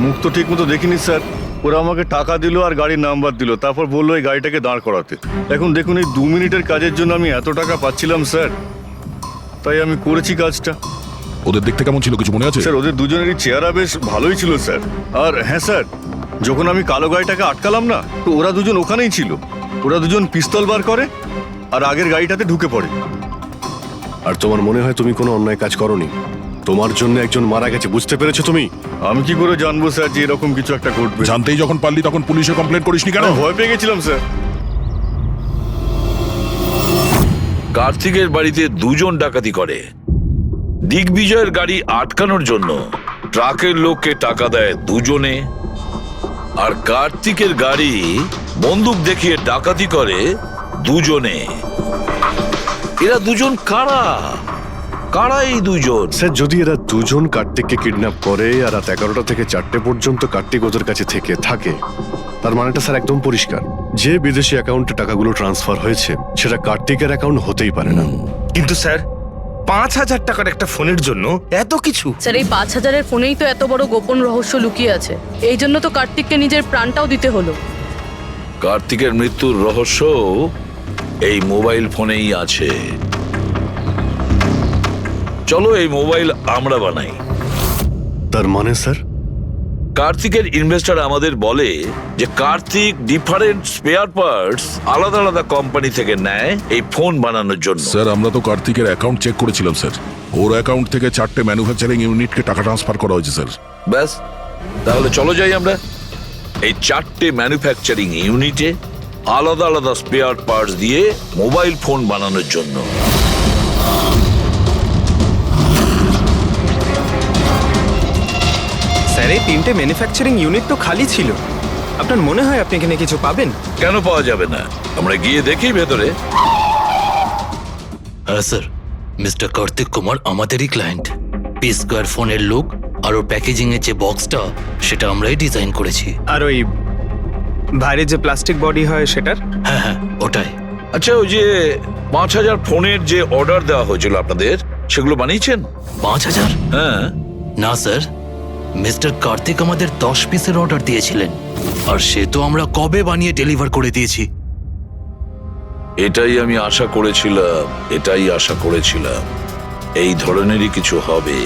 মুখ তো ঠিক মতো দেখিনি স্যার। ওরা আমাকে টাকা দিল আর গাড়ির নাম্বার দিল, তারপর বললো এই গাড়িটাকে দাঁড় করাতে। এখন দেখুন, এই 2 মিনিটের কাজের জন্য আমি এত টাকা পাচ্ছিলাম স্যার, তাই আমি করেছি কাজটা। ওদের দেখতে কেমন ছিল কিছু মনে আছে? স্যার ওদের দুজনেরই চেহারা বেশ ভালোই ছিল স্যার। আর হ্যাঁ স্যার, যখন আমি কালো গাড়িটাকে আটকালাম না, তো ওরা দুজন ওখানেই ছিল। ওরা দুজন পিস্তল বার করে আর আগের গাড়িটাতে ঢুকে পড়ে। আর তোমার মনে হয় তুমি কোনো অন্যায় কাজ করনি? তোমার জন্য একজন মারা গেছে, বুঝতে পেরেছো তুমি? আমি কি করে জানবো স্যার যে এরকম কিছু একটা ঘটবে? জানতেই যখন পারলি তখন পুলিশে কমপ্লেন করিসনি কেন? ভয় পেয়ে গেছিলাম স্যার। কার্তিকের বাড়িতে 2 জন ডাকাতি করে। দিগ্বিজয়ের গাড়ি আটকানোর জন্য ট্রাকের লোককে টাকা দেয় 2 জনে, আর কার্তিকের গাড়ি বন্দুক দেখিয়ে ডাকাতি করে 2 জনে। এরা 2 জন কারা? কারা এই 2 জন? স্যার যদি এরা 2 জন কার্তিককে কিডন্যাপ করে আর রাত 11টা থেকে 4টে পর্যন্ত কার্তিক ওদের কাছে থাকে, তার মানেটা স্যার একদম পরিষ্কার। যে বিদেশি অ্যাকাউন্টে টাকাগুলো ট্রান্সফার হয়েছে সেটা কার্তিকের অ্যাকাউন্ট হতেই পারে না। কিন্তু স্যার 5000 টাকার একটা ফোনের জন্য এত কিছু? স্যার এই 5000-এর ফোনেই তো এত বড় গোপন রহস্য লুকিয়ে আছে। এই জন্য তো কার্তিককে নিজের প্রাণটাও দিতে হলো। কার্তিকের মৃত্যুর রহস্য এই মোবাইল ফোনেই আছে। চলো এই মোবাইল আমরা বানাই। তার মানে স্যার? কার্তিকের ইনভেস্টর আমাদের বলে যে কার্তিক ডিফারেন্ট স্পেয়ার পার্টস আলাদা আলাদা কোম্পানি থেকে নেয় এই ফোন বানানোর জন্য। স্যার আমরা তো কার্তিকের অ্যাকাউন্ট চেক করেছিলাম স্যার। ওর অ্যাকাউন্ট থেকে 4টে ম্যানুফ্যাকচারিং ইউনিটকে টাকা ট্রান্সফার করা হয়েছে স্যার। ব্যাস, তাহলে চলো যাই আমরা এই 4টে ম্যানুফ্যাকচারিং ইউনিটে আলাদা আলাদা স্পেয়ার পার্টস দিয়ে মোবাইল ফোন বানানোর জন্য। স্যার এই 3টে ম্যানুফ্যাকচারিং ইউনিট তো খালি ছিল। আপনার মনে হয় আপনি এখানে কিছু পাবেন? কেন পাওয়া যাবে না? আমরা গিয়ে দেখি ভেতরে। হ্যাঁ স্যার, মিস্টার কার্তিক কুমার আমাদেরই ক্লায়েন্ট। পি স্কোয়ার ফোনের লোক আর ওর প্যাকেজিং এর যে বক্সটা সেটা আমরাই ডিজাইন করেছি। আর ওই বাইরে যে প্লাস্টিক বডি হয় সেটার? হ্যাঁ ওটাই। আচ্ছা, ওই যে 5000 ফোনের যে অর্ডার দেওয়া হয়েছিল আপনাদের, সেগুলো বানিয়েছেন? 5000? হ্যাঁ। না স্যার, মিস্টার কার্তিক আমাদের 10 পিসের অর্ডার দিয়েছিলেন, আর সে তো আমরা কবে বানিয়ে ডেলিভার করে দিয়েছি। এটাই আমি আশা করেছিলাম, এই ধরনেরই কিছু হবে।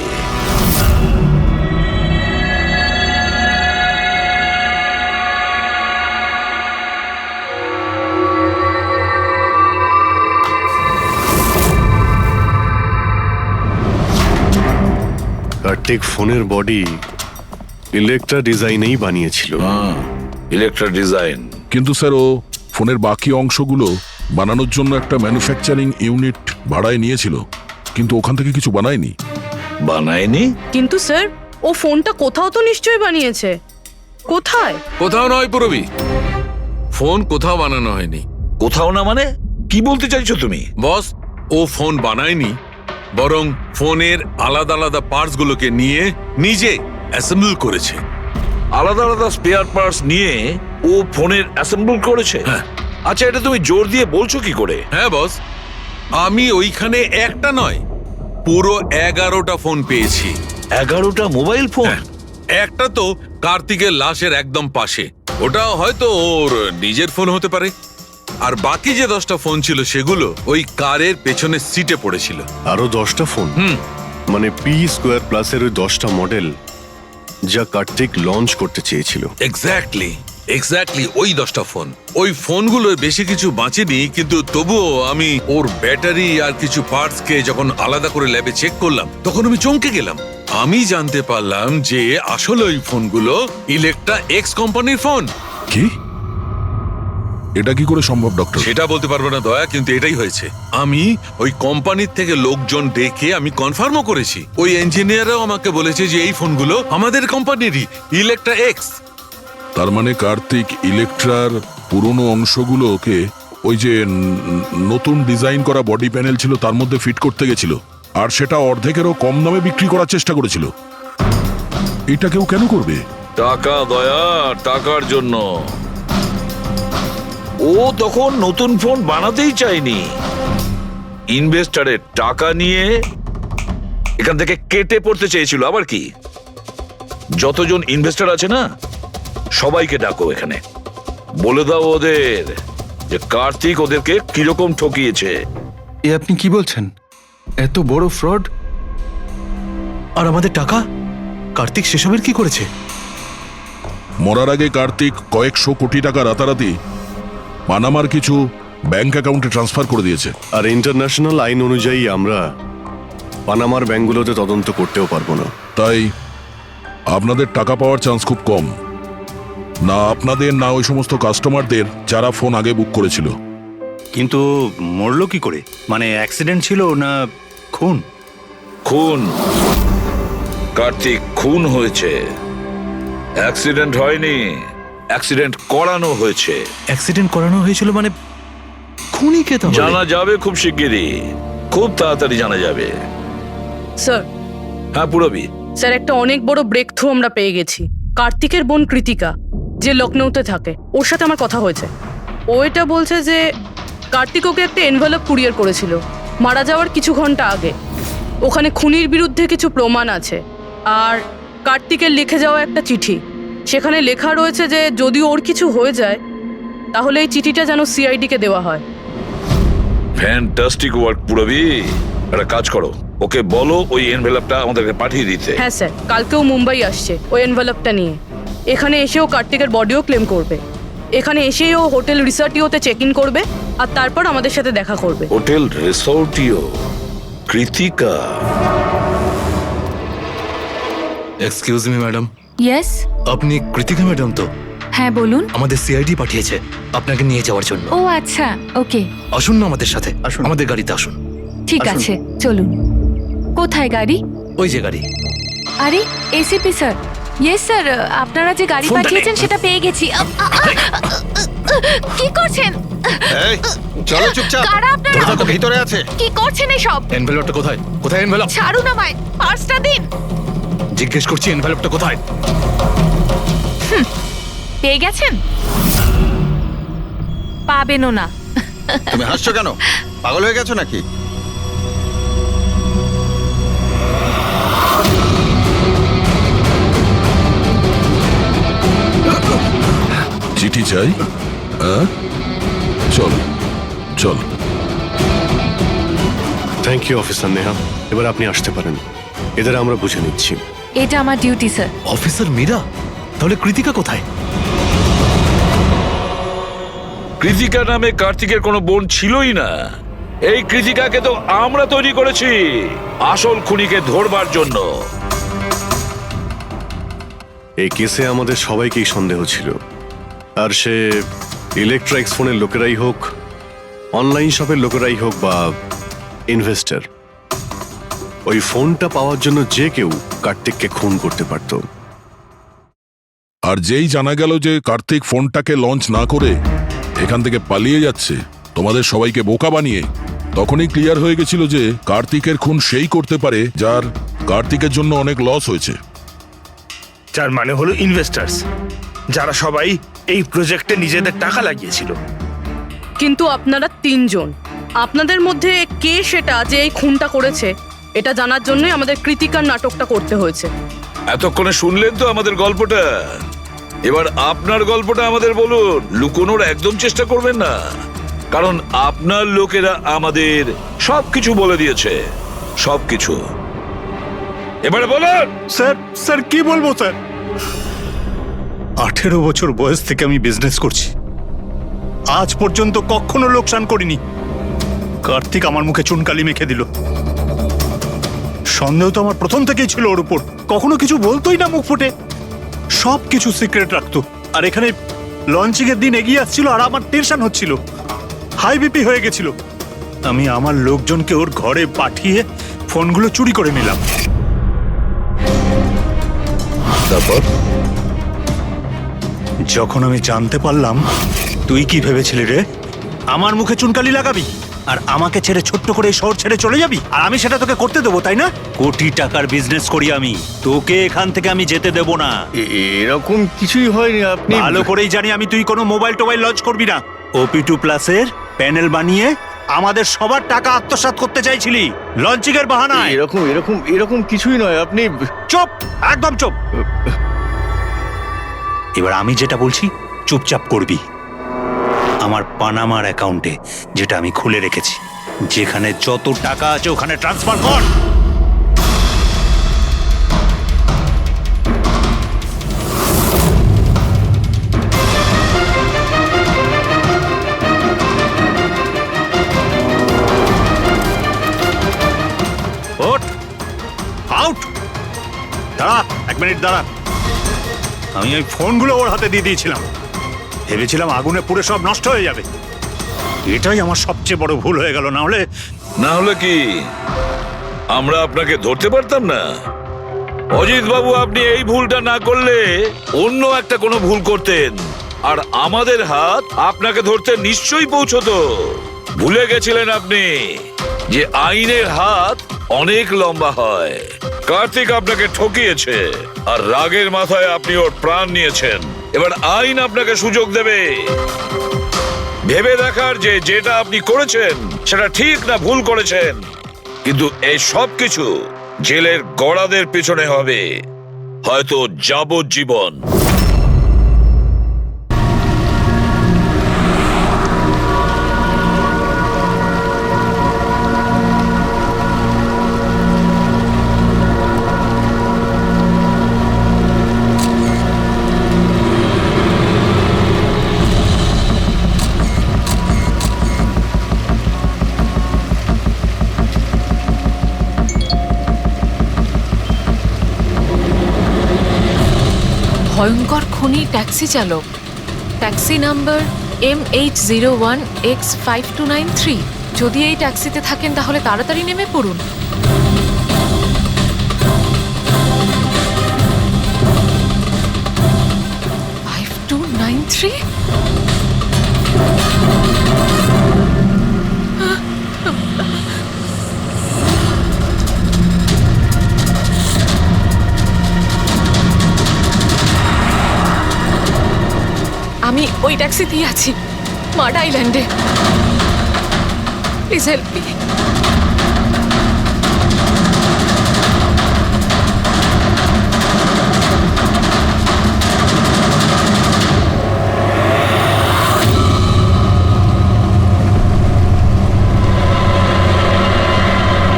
কার্তিক ফোনের বডি ইলেকট্রা ডিজাইনেই বানিয়েছিল। Electra design. কিন্তু স্যার ও ফোনের বাকি অংশগুলো বানানোর জন্য একটা ম্যানুফ্যাকচারিং ইউনিট ভাড়ায় নিয়েছিল, কিন্তু ওখান থেকে কিছু বানায়নি। বানায়নি? কিন্তু স্যার ও ফোনটা কোথাও তো নিশ্চয়ই বানিয়েছে। কোথায়? কোথাও নয় পুরবি, ফোন কোথাও বানানো হয়নি। কোথাও না মানে কি বলতে চাইছো তুমি? বস, ও ফোন বানায়নি, বরং ফোনের আলাদা আলাদা পার্টস গুলোকে নিয়ে নিজে অ্যাসেম্বল করেছে। আলাদা আলাদা স্পেয়ার পার্টস নিয়ে ও ফোনের অ্যাসেম্বল করেছে? আচ্ছা, এটা তুমি জোর দিয়ে বলছো কি করে? হ্যাঁ বস, আমি ওইখানে একটা নয় পুরো 11টা ফোন পেয়েছি। 11টা মোবাইল ফোন? একটা তো কার্তিকের লাশের একদম পাশে, ওটা হয়তো ওর নিজের ফোন হতে পারে। আর বাকি যে 10টা ফোন ছিল সেগুলো ওই কারের পেছনের সিটে পড়েছিল। আরো 10টা ফোন? মানে পি স্কোয়ার প্লাসের ওই 10টা মডেল যা কার্তিক লঞ্চ করতে চেয়েছিল। এক্স্যাক্টলি ওই 10টা ফোন। ওই ফোনগুলোর বেশি কিছু বাঁচেনি, কিন্তু তবুও আমি ওর ব্যাটারি আর কিছু পার্টস কে যখন আলাদা করে ল্যাবে চেক করলাম তখন আমি চমকে গেলাম। আমি জানতে পারলাম যে আসলে ওই ফোনগুলো ইলেকট্রা এক্স কোম্পানির ফোন। কি? এটা কি করে সম্ভব ডক্টর? সেটা বলতে পারবো না দয়া, কিন্তু এটাই হয়েছে। আমি ওই কোম্পানির থেকে লোকজন ডেকে আমি কনফার্মও করেছি। ওই ইঞ্জিনিয়ারও আমাকে বলেছে যে এই ফোনগুলো আমাদের কোম্পানিরই, ইলেকট্রা এক্স। তার মানে কার্তিক ইলেকট্রার পুরনো অংশগুলোকে ওই যে নতুন ডিজাইন করা বডি প্যানেল ছিল তার মধ্যে ফিট করতে গেছিল, আর সেটা অর্ধেকেরও কম দামে বিক্রি করার চেষ্টা করেছিল। এটা কেউ কেন করবে? টাকা দয়া, টাকার জন্য। ও তখন নতুন ফোন বানাতেই চায়নি, ইনভেস্টারের টাকা নিয়ে এখান থেকে কেটে পড়তে চেয়েছিল। আবার কি, যতজন ইনভেস্টর আছে না সবাইকে ডাকো এখানে, বলে দাও ওদের যে কার্তিক ওদেরকে কিরকম ঠকিয়েছে। এ আপনি কি বলছেন? এত বড় ফ্রড! আর আমাদের টাকা? কার্তিক সেসবের কি করেছে? মরার আগে কার্তিক কয়েকশো কোটি টাকা রাতারাতি পানামার কিছু ব্যাংক অ্যাকাউন্টে ট্রান্সফার করে দিয়েছে। আর ইন্টারন্যাশনাল আইন অনুযায়ী আমরা পানামার ব্যাংকগুলোতে তদন্ত করতেও পারবো না। তাই আপনাদের টাকা পাওয়ার চান্স খুব কম, না আপনাদের না ওই সমস্ত কাস্টমারদের যারা ফোন আগে বুক করেছিল। কিন্তু মরলো কি করে? মানে অ্যাক্সিডেন্ট ছিল না খুন? খুন। কার্তিক খুন হয়েছে, অ্যাক্সিডেন্ট হয়নি। অ্যাক্সিডেন্ট করানো হয়েছে। অ্যাক্সিডেন্ট করানো হয়েছিল মানে খুনি কে? তাহলে জানা যাবে খুব শিগগিরই, খুব তাড়াতাড়ি জানা যাবে। স্যার। হ্যাঁ পুরবি। স্যার, একটা অনেক বড় ব্রেক থ্রু আমরা পেয়ে গেছি। কার্তিকের বোন কৃতিকা, যে লখনৌতে থাকে, ওর সাথে আমার কথা হয়েছে। ও এটা বলছে যে কার্তিক ওকে একটা এনভেলপ কুরিয়ার করেছিল মারা যাওয়ার কিছু ঘন্টা আগে। ওখানে খুনির বিরুদ্ধে কিছু প্রমাণ আছে, আর কার্তিকের লিখে যাওয়া একটা চিঠি। সেখানে লেখা রয়েছে যে যদি ওর কিছু হয়ে যায় তাহলে এই চিঠিটা যেন সিআইডিকে দেওয়া হয়। ফ্যান্টাস্টিক ওয়ার্ক পুরবি। একটা কাজ করো, ওকে বলো ওই এনভেলপটা আমাদেরকে পাঠিয়ে দিতে। হ্যাঁ স্যার, কালকেও মুম্বাই আসছে ওই এনভেলপটা নিয়ে। এখানে এসেও কার্তিকের বডিও ক্লেম করবে। এখানে এসেই ও হোটেল রিসর্টিওতে চেক ইন করবে, আর তারপর আমাদের সাথে দেখা করবে। Hotel Resortio? Kritika? Excuse me madam. Yes, আপনি কৃতিকা ম্যাডাম তো? হ্যাঁ বলুন। আমাদের সিআইডি পাঠিয়েছে আপনাকে নিয়ে যাওয়ার জন্য। ও আচ্ছা, ওকে। আসুন না আমাদের সাথে, আসুন আমাদের গাড়িতে আসুন। ঠিক আছে, চলুন। কোথায় গাড়ি? ওই যে গাড়ি। আরে এসিপি স্যার। ইয়েস স্যার, আপনারা যে গাড়ি পাঠিয়েছেন সেটা পেয়ে গেছি। কি করছেন? এই চলো চুপচাপ। কারা আপনারা? ওরা তো ভিতরে আছে। কি করছেন এসব? এনভেলপটা কোথায়? কোথায় এনভেলপ? ছাড়ুন আমায়, পার্সটা দিন। জিজ্ঞেস করছি এনভেলপটা কোথায়? পেয়ে গেছেন? পাবেনও না। তুমি হাসছো কেন? পাগল হয়ে গেছো নাকি? চিঠি চাই? হ্যাঁ, চল চল। থ্যাংক ইউ অফিসার নেহা, এবার আপনি আসতে পারেন। এদের আমরা বুঝে নিচ্ছি। এটা আমার ডিউটি স্যার। অফিসার মীরা, তাহলে কৃতিকা কোথায়? কৃতিকা নামে কার্তিকের কোনো বোন ছিলই না। এই কৃতিকাকে তো আমরা তৈরি করেছি আসল খুনিকে ধরবার জন্য। এই কেসে আমাদের সবাইকেই সন্দেহ ছিল, আর সে ইলেকট্রনিক্স ফোনের লোকেরাই হোক, অনলাইন শপের লোকেরাই হোক বা ইনভেস্টর, ওই ফোনটা পাওয়ার জন্য যে কেউ কার্তিককে খুন করতে পারত। আর যেই জানা গেল যে কার্তিক ফোনটাকে লঞ্চ না করে এখান থেকে পালিয়ে যাচ্ছে তোমাদের সবাইকে বোকা বানিয়ে, তখনই ক্লিয়ার হয়ে গেছিল যে কার্তিকের খুন সেই করতে পারে যার কার্তিকের জন্য অনেক লস হয়েছে। যার মানে হলো ইনভেস্টার্স, যারা সবাই এই প্রজেক্টে নিজেদের টাকা লাগিয়েছিল। কিন্তু আপনারা তিনজন, আপনাদের মধ্যে কে সেটা যে এই খুনটা করেছে এটা জানার জন্যই আমাদের কৃতিকার নাটকটা করতে হয়েছে। এতক্ষণে শুনলেন তো আমাদের গল্পটা, এবার আপনার গল্পটা আমাদের বলুন। লুকোনোর একদম চেষ্টা করবেন না, কারণ আপনার লোকেরা আমাদের সবকিছু বলে দিয়েছে, সবকিছু। এবারে বলুন। স্যার কি বলবো স্যার? 18 বছর বয়স থেকে আমি বিজনেস করছি, আজ পর্যন্ত কখনো লোকসান করিনি। কার্তিক আমার মুখে চুনকালি মেখে দিল। সন্দেহ তো আমার প্রথম থেকেই ছিল ওর উপর, কখনো কিছু বলতোই না মুখ ফুটে, সব কিছু সিক্রেট রাখতো। আর এখানে লঞ্চিং এর দিন এগিয়ে আসছিল আর আমার টেনশন হচ্ছিল, হাই বিপি হয়ে গেছিল। আমি আমার লোকজনকে ওর ঘরে পাঠিয়ে ফোনগুলো চুরি করে নিলাম। তারপর যখন আমি জানতে পারলাম, তুই কি ভেবেছিলি রে? আমার মুখে চুনকালি লাগাবি আর আমাকে ছেড়ে ছোট্ট করে এই শহর ছেড়ে চলে যাবি, আর আমি সেটা তোকে করতে দেবো, তাই না? কোটি টাকার বিজনেস করি আমি, তোকে এখান থেকে আমি যেতে দেব না। এরকম কিছুই হয়নি। আপনি ভালো করেই জানি আমি তুই কোনো মোবাইল টোবাইল লঞ্চ করবি না। OP2 প্লাসের প্যানেল বানিয়ে আমাদের সবার টাকা আত্মসাৎ করতে চাইছিলি লঞ্চিং এর বাহানায়। এরকম কিছুই নয়। আপনি চুপ, একদম চুপ। এবার আমি যেটা বলছি চুপচাপ করবি। আমার পানামার অ্যাকাউন্টে, যেটা আমি খুলে রেখেছি, যেখানে যত টাকা আছে ওখানে ট্রান্সফার কর। ওঠ, আউট। দাঁড়া, 1 মিনিট দাঁড়া। আমি ওই ফোনগুলো ওর হাতে দিয়ে দিয়েছিলাম, ভেবেছিলাম আগুনে পুড়ে সব নষ্ট হয়ে যাবে। এটাই আমার সবচেয়ে বড় ভুল হয়ে গেল। না হলে কি আমরা আপনাকে ধরতে পারতাম না? অজিত বাবু, আপনি এই ভুলটা না করলে অন্য একটা কোনো ভুল করতেন, আর আমাদের হাত আপনাকে ধরতে নিশ্চয়ই পৌঁছতো। ভুলে গেছিলেন আপনি যে আইনের হাত অনেক লম্বা হয়। কার্তিক আপনাকে ঠকিয়েছে, আর রাগের মাথায় আপনি ওর প্রাণ নিয়েছেন। এবার আইন আপনাকে সুযোগ দেবে ভেবে দেখার যে যেটা আপনি করেছেন সেটা ঠিক না ভুল করেছেন। কিন্তু এই সব কিছু জেলের গড়াদের পিছনে হবে, হয়তো যাবজ্জীবন। ভয়ঙ্কর খুনি ট্যাক্সি চালক, ট্যাক্সি নাম্বার MH01X5293। যদি এই ট্যাক্সিতে থাকেন তাহলে তাড়াতাড়ি নেমে পড়ুন। আমি ওই ট্যাক্সিতেই আছি, মাড আইল্যান্ডে। Please help me. পুলিশের টিম আপনার লোকেশনে আসছে, যদি সুযোগ পান তাহলে তাড়াতাড়ি নেমে পড়ুন। আর যাই হয়ে যাক, শান্ত।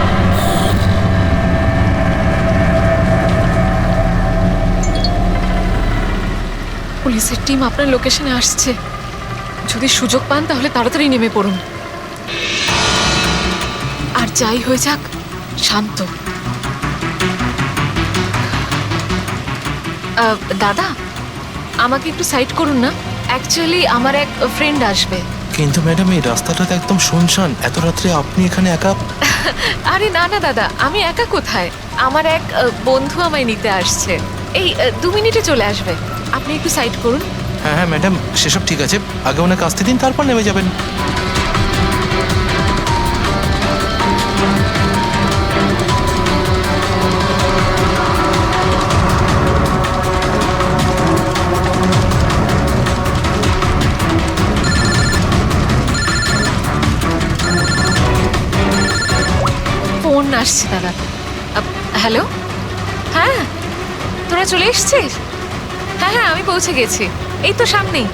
আমি ওই ট্যাক্সিতেই আছি, মাড আইল্যান্ডে। Please help me. পুলিশের টিম আপনার লোকেশনে আসছে, যদি সুযোগ পান তাহলে তাড়াতাড়ি নেমে পড়ুন। আর যাই হয়ে যাক, শান্ত। দাদা আমাকে একটু সাইড করুন না, অ্যাকচুয়ালি আমার এক ফ্রেন্ড আসবে। কিন্তু ম্যাডাম এই রাস্তাটা তো একদম শুনশান, এত রাত্রে আপনি এখানে একা? আরে না না দাদা, আমি একা কোথায়, আমার এক বন্ধু আমায় নিতে আসছে, এই 2 মিনিটে চলে আসবে, আপনি একটু সাইড করুন। হ্যাঁ হ্যাঁ ম্যাডাম, সেসব ঠিক আছে, আগে ওনাকে আসতে দিন, তারপর নেমে যাবেন। ফোন আসছে দাদা। হ্যালো, হ্যাঁ তোরা চলে এসছিস? হ্যাঁ হ্যাঁ আমি পৌঁছে গেছি, এই তো সামনেই,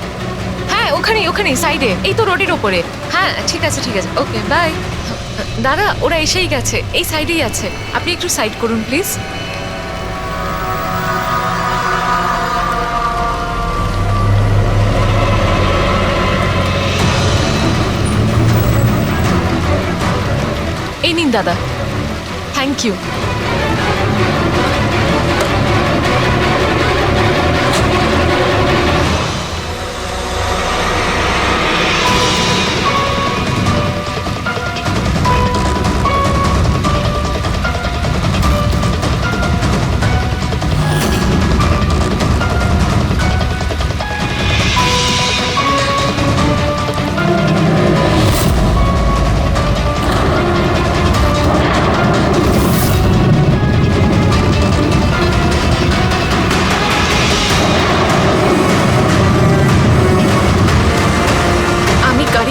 হ্যাঁ ওখানেই ওখানেই সাইডে, এই তো রোডের ওপরে। হ্যাঁ ঠিক আছে ঠিক আছে, ওকে বাই। দাদা ওরা এসেই গেছে, এই সাইডেই আছে, আপনি একটু সাইড করুন প্লিজ। এই নিন দাদা, থ্যাংক ইউ।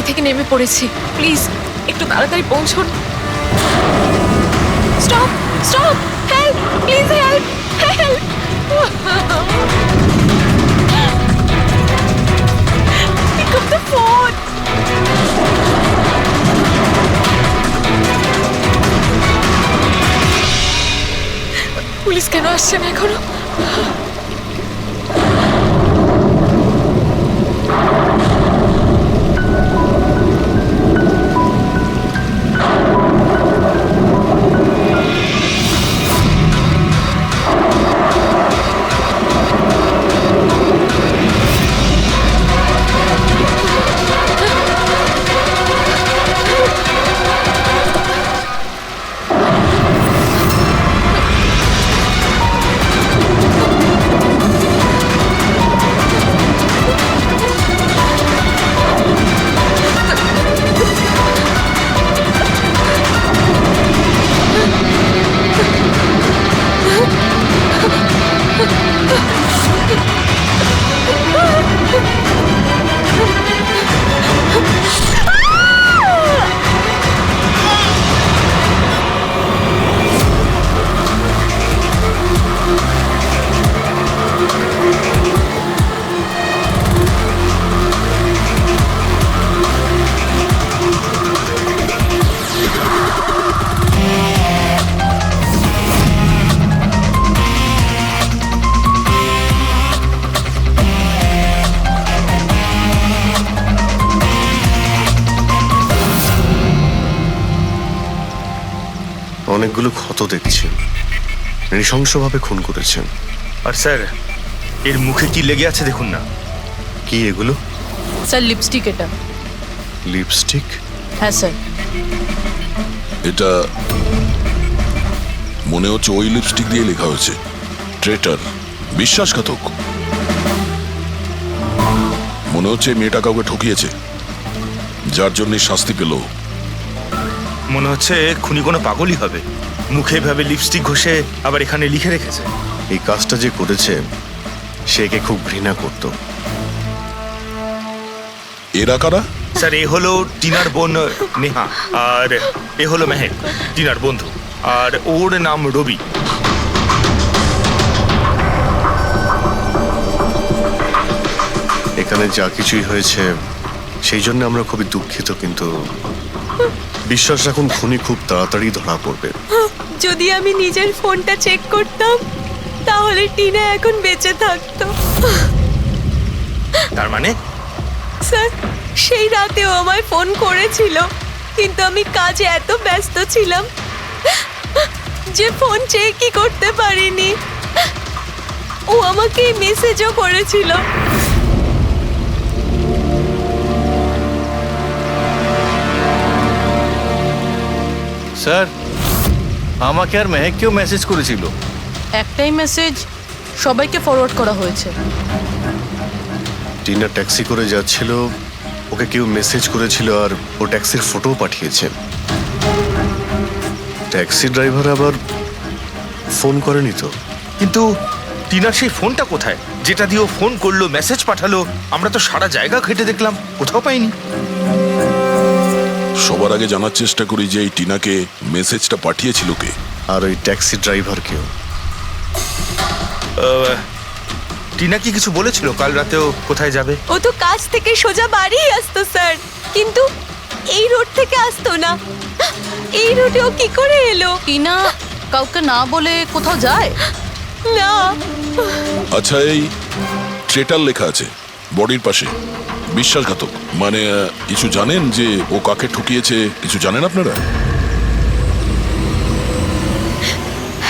থেকে নেমে পড়েছি, প্লিজ একটু তাড়াতাড়ি পৌঁছুন। Stop stop, help please, help help. Pick up the phone. Police কেন আসছে না এখনো? অনেকগুলো ক্ষত দেখছি, নৃশংসভাবে খুন করেছেন। আর স্যার এর মুখে কি লেগে আছে দেখুন না। কি এগুলো? স্যার লিপস্টিক, এটা লিপস্টিক? হ্যাঁ স্যার। এটা মনে হচ্ছে ওই লিপস্টিক দিয়ে লেখা হয়েছে ট্রেটার, বিশ্বাসঘাতক। মনে হচ্ছে মেয়েটা কাউকে ঠকিয়েছে, যার জন্য শাস্তি পেল। মনে হচ্ছে খুনি কোনো পাগলই হবে, মুখে ভাবে লিপস্টিক ঘষে আবার এখানে লিখে রেখেছে। এই কাজটা যে করেছে সে একে খুব ঘৃণা করত। এরা কারা? স্যার এ হলো টিনার বোন নেহা, আর এ হলো মেহেক, টিনার বন্ধু, আর ওর নাম রবি। এখানে যা কিছুই হয়েছে সেই জন্য আমরা খুবই দুঃখিত, কিন্তু বিশ্বাস রাখুন খুনি খুব তাড়াতাড়ি ধরা পড়বে। যদি আমি নিজের ফোনটা চেক করতাম তাহলে টিনা এখন বেঁচে থাকতো। তার মানে? স্যার সেই রাতেও আমায় ফোন করেছিল, কিন্তু আমি কাজে এত ব্যস্ত ছিলাম যে ফোন চেকই করতে পারিনি। ও আমাকে মেসেজও করেছিল। স্যার আমাকে আর মেহেককেও মেসেজ করেছিল। একটাই মেসেজ সবাইকে ফরওয়ার্ড করা হয়েছে। টিনা ট্যাক্সি করে যাচ্ছিল, ওকে কেউ মেসেজ করেছিল আর ও ট্যাক্সির ফটো পাঠিয়েছে। ট্যাক্সি ড্রাইভার আবার ফোন করেনি তো। কিন্তু টিনার সেই ফোনটা কোথায়, যেটা দিয়ে ও ফোন করলো, মেসেজ পাঠালো? আমরা তো সারা জায়গা ঘেটে দেখলাম, কোথাও পাইনি। সবার আগে জানার চেষ্টা করি যে এই টিনাকে মেসেজটা পাঠিয়েছিল কে। আর ওই ট্যাক্সি ড্রাইভার কেউ। টিনা কি কিছু বলেছিল কাল রাতেও কোথায় যাবে? ও তো কাজ থেকে সোজা বাড়ি আসতো স্যার, কিন্তু এই রোড থেকে আসতো না। এই রোডে ও কি করে এলো? টিনা কাউকে না বলে কোথাও যায় না। আচ্ছা, এই ট্রেটার লেখা আছে বডির পাশে, বিশ্বাসঘাতক মানে কিছু জানেন যে ও কাকে ঠকিয়েছে? কিছু জানেন আপনারা?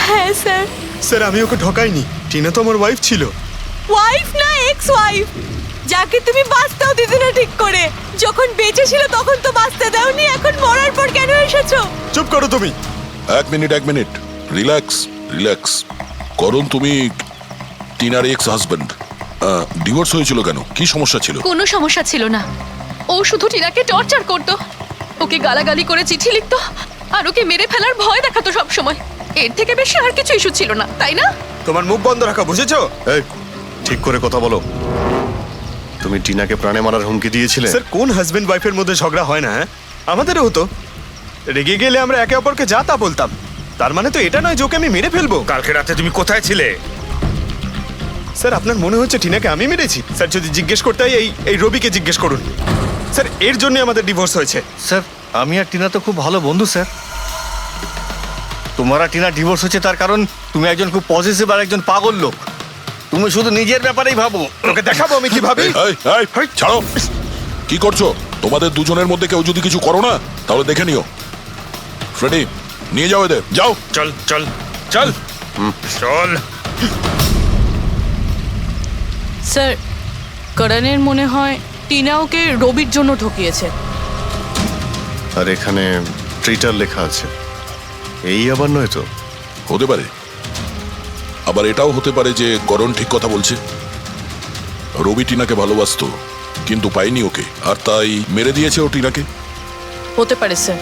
হ্যাঁ স্যার। স্যার আমি ওকে ঠকাইনি, টিনা তো আমার ওয়াইফ ছিল। ওয়াইফ না, এক্স ওয়াইফ, যাকে তুমি বাঁচতেও দিতে না ঠিক করে। যখন বেঁচে ছিল তখন তো বাঁচতে দাওনি, এখন মরার পর কেন এসেছো? চুপ করো তুমি। এক মিনিট, রিল্যাক্স রিল্যাক্স। করণ, তুমি টিনার এক্স হাজবেন্ড, ডিভোর্স হয়েছিল কেন? কি সমস্যা ছিল? কোনো সমস্যা ছিল না, ও শুধু টিনাকে টর্চার করতো, ওকে গালাগালি করে চিঠি লিখতো আর ওকে মেরে ফেলার ভয় দেখাতো সব সময়। এর থেকে বেশি আর কিছু ইস্যু ছিল না, তাই না? তোমার মুখ বন্ধ রাখা, বুঝেছো? এই ঠিক করে কথা বলো। তুমি টিনাকে প্রাণে মারার হুমকি দিয়েছিলে? স্যার কোন হাজবেন্ড ওয়াইফের মধ্যে ঝগড়া হয় না? হ্যাঁ, আমাদেরও হতো। রেগে গেলে আমরা একে অপরকে যা তা বলতাম। তার মানে তো এটা নয় যে ওকে আমি মেরে ফেলবো। কালকে রাতে তুমি কোথায় ছিলে? স্যার আপনার মনে হচ্ছে টিনাকে আমি মেরেছি? স্যার যদি জিজ্ঞেস করতে হয় এই রবিকে জিজ্ঞেস করুন। স্যার এর জন্য আমাদের ডিভোর্স হয়েছে। স্যার আমি আর টিনা তো খুব ভালো বন্ধু স্যার। তোমার আর টিনা ডিভোর্স হচ্ছে তার কারণ তুমি একজন খুব পজিটিভ আর একজন পাগল লোক। তুমি শুধু নিজের ব্যাপারেই ভাবো। ওকে দেখাবো আমি কি ভাবি। ছাড়ো, কি করছো? তোমাদের দুজনের মধ্যে কেউ যদি কিছু করো না তাহলে দেখে নিও। ফ্রেডি, নিয়ে যাও এদের, যাও। চল চল চল চল। স্যার, করণের মনে হয় টিনা ওকে রবির জন্য ঠকিয়েছে। আর এখানে ট্রিটার লেখা আছে, এই আবার নয় তো? হতে পারে, আবার এটাও হতে পারে যে করণ ঠিক কথা বলছে। রবি টিনাকে ভালোবাসতো কিন্তু পায়নি ওকে, আর তাই মেরে দিয়েছে ও টিনাকে। হতে পারে স্যার,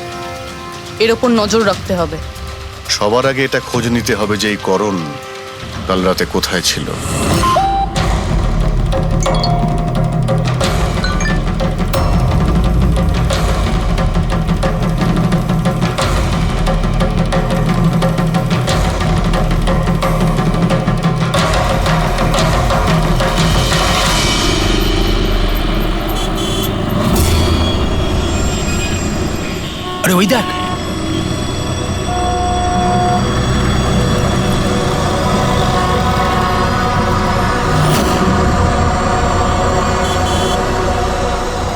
এর ওপর নজর রাখতে হবে। সবার আগে এটা খোঁজ নিতে হবে যে এই করণ কাল রাতে কোথায় ছিল। আরে ওই দেখ,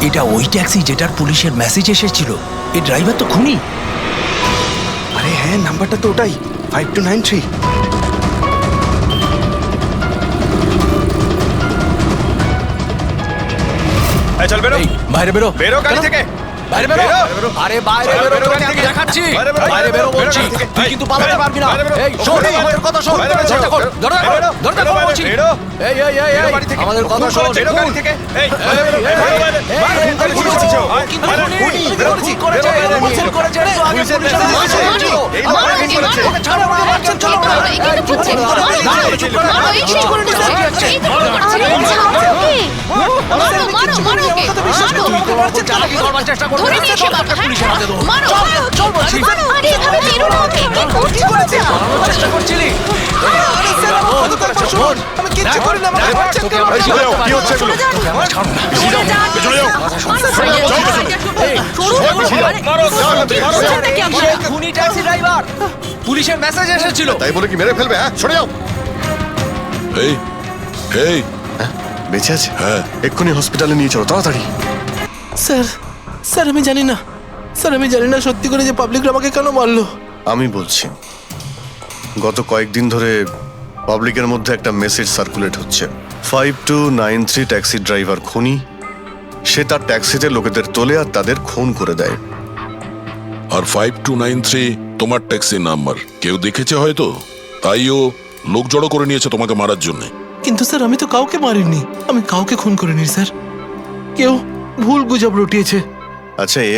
এটা ওই ট্যাক্সি যেটার পুলিশের মেসেজ এসেছিল। এই ড্রাইভার তো খুনি। আরে হ্যাঁ, নাম্বারটা তো ওটাই, 5293। চল বেরো, বাইরে বেরো, বেরো গাড়ি থেকে, বাইরে বেরো। আরে বাইরে বেরো, তোকে আমি দেখাচ্ছি। বাইরে বেরো বলছি, তুই কিন্তু পালাতে পারবি না। এই শোন, আমাদের কথা শোন। দরজা খোল, দরজা খোল বলছি। এই আমাদের কথা শোন। বেরো গাড়ি থেকে। এই কি করেছে? কি করেছে? আগে পুলিশের ছাড়ো, অ্যাকশন চলো। চালাকি করবার চেষ্টা করবে, পুলিশের হাতে দেবো। চল বলছি। চেষ্টা করছিলি? আমি কিচ্ছু করি না, আমাকে বাঁচাতে কি হচ্ছে এগুলো? খুনি ট্যাক্সি ড্রাইভার, পুলিশের মেসেজ এসেছিল। তাই বলে কি মেরে ফেলবে? হ্যাঁ, সরে যাও। এই এই বেঁচে আছে? হ্যাঁ। এক্ষুনি হসপিটালে নিয়ে চলো, তাড়াতাড়ি। স্যার স্যার আমি জানি না, স্যার আমি জানি না সত্যি করে যে পাবলিক আমাকে কেন মারলো। আমি বলছি, গত কয়েকদিন ধরে পাবলিকের মধ্যে একটা মেসেজ সার্কুলেট হচ্ছে 5293 ট্যাক্সি ড্রাইভার খুনি। সে তার ট্যাক্সিতে লোকেদের তোলে আর তাদের খুন করে দেয়। আর 5293 তোমার ট্যাক্সির নাম্বার কেউ দেখেছে হয়তো, তাই ও লোক জড়ো করে নিয়েছে তোমাকে মারার জন্য। কিন্তু স্যার আমি তো কাউকে মারিনি, আমি কাউকে খুন করিনি স্যার, কেউ ভুল গুজব রটিয়েছে। আচ্ছা, এ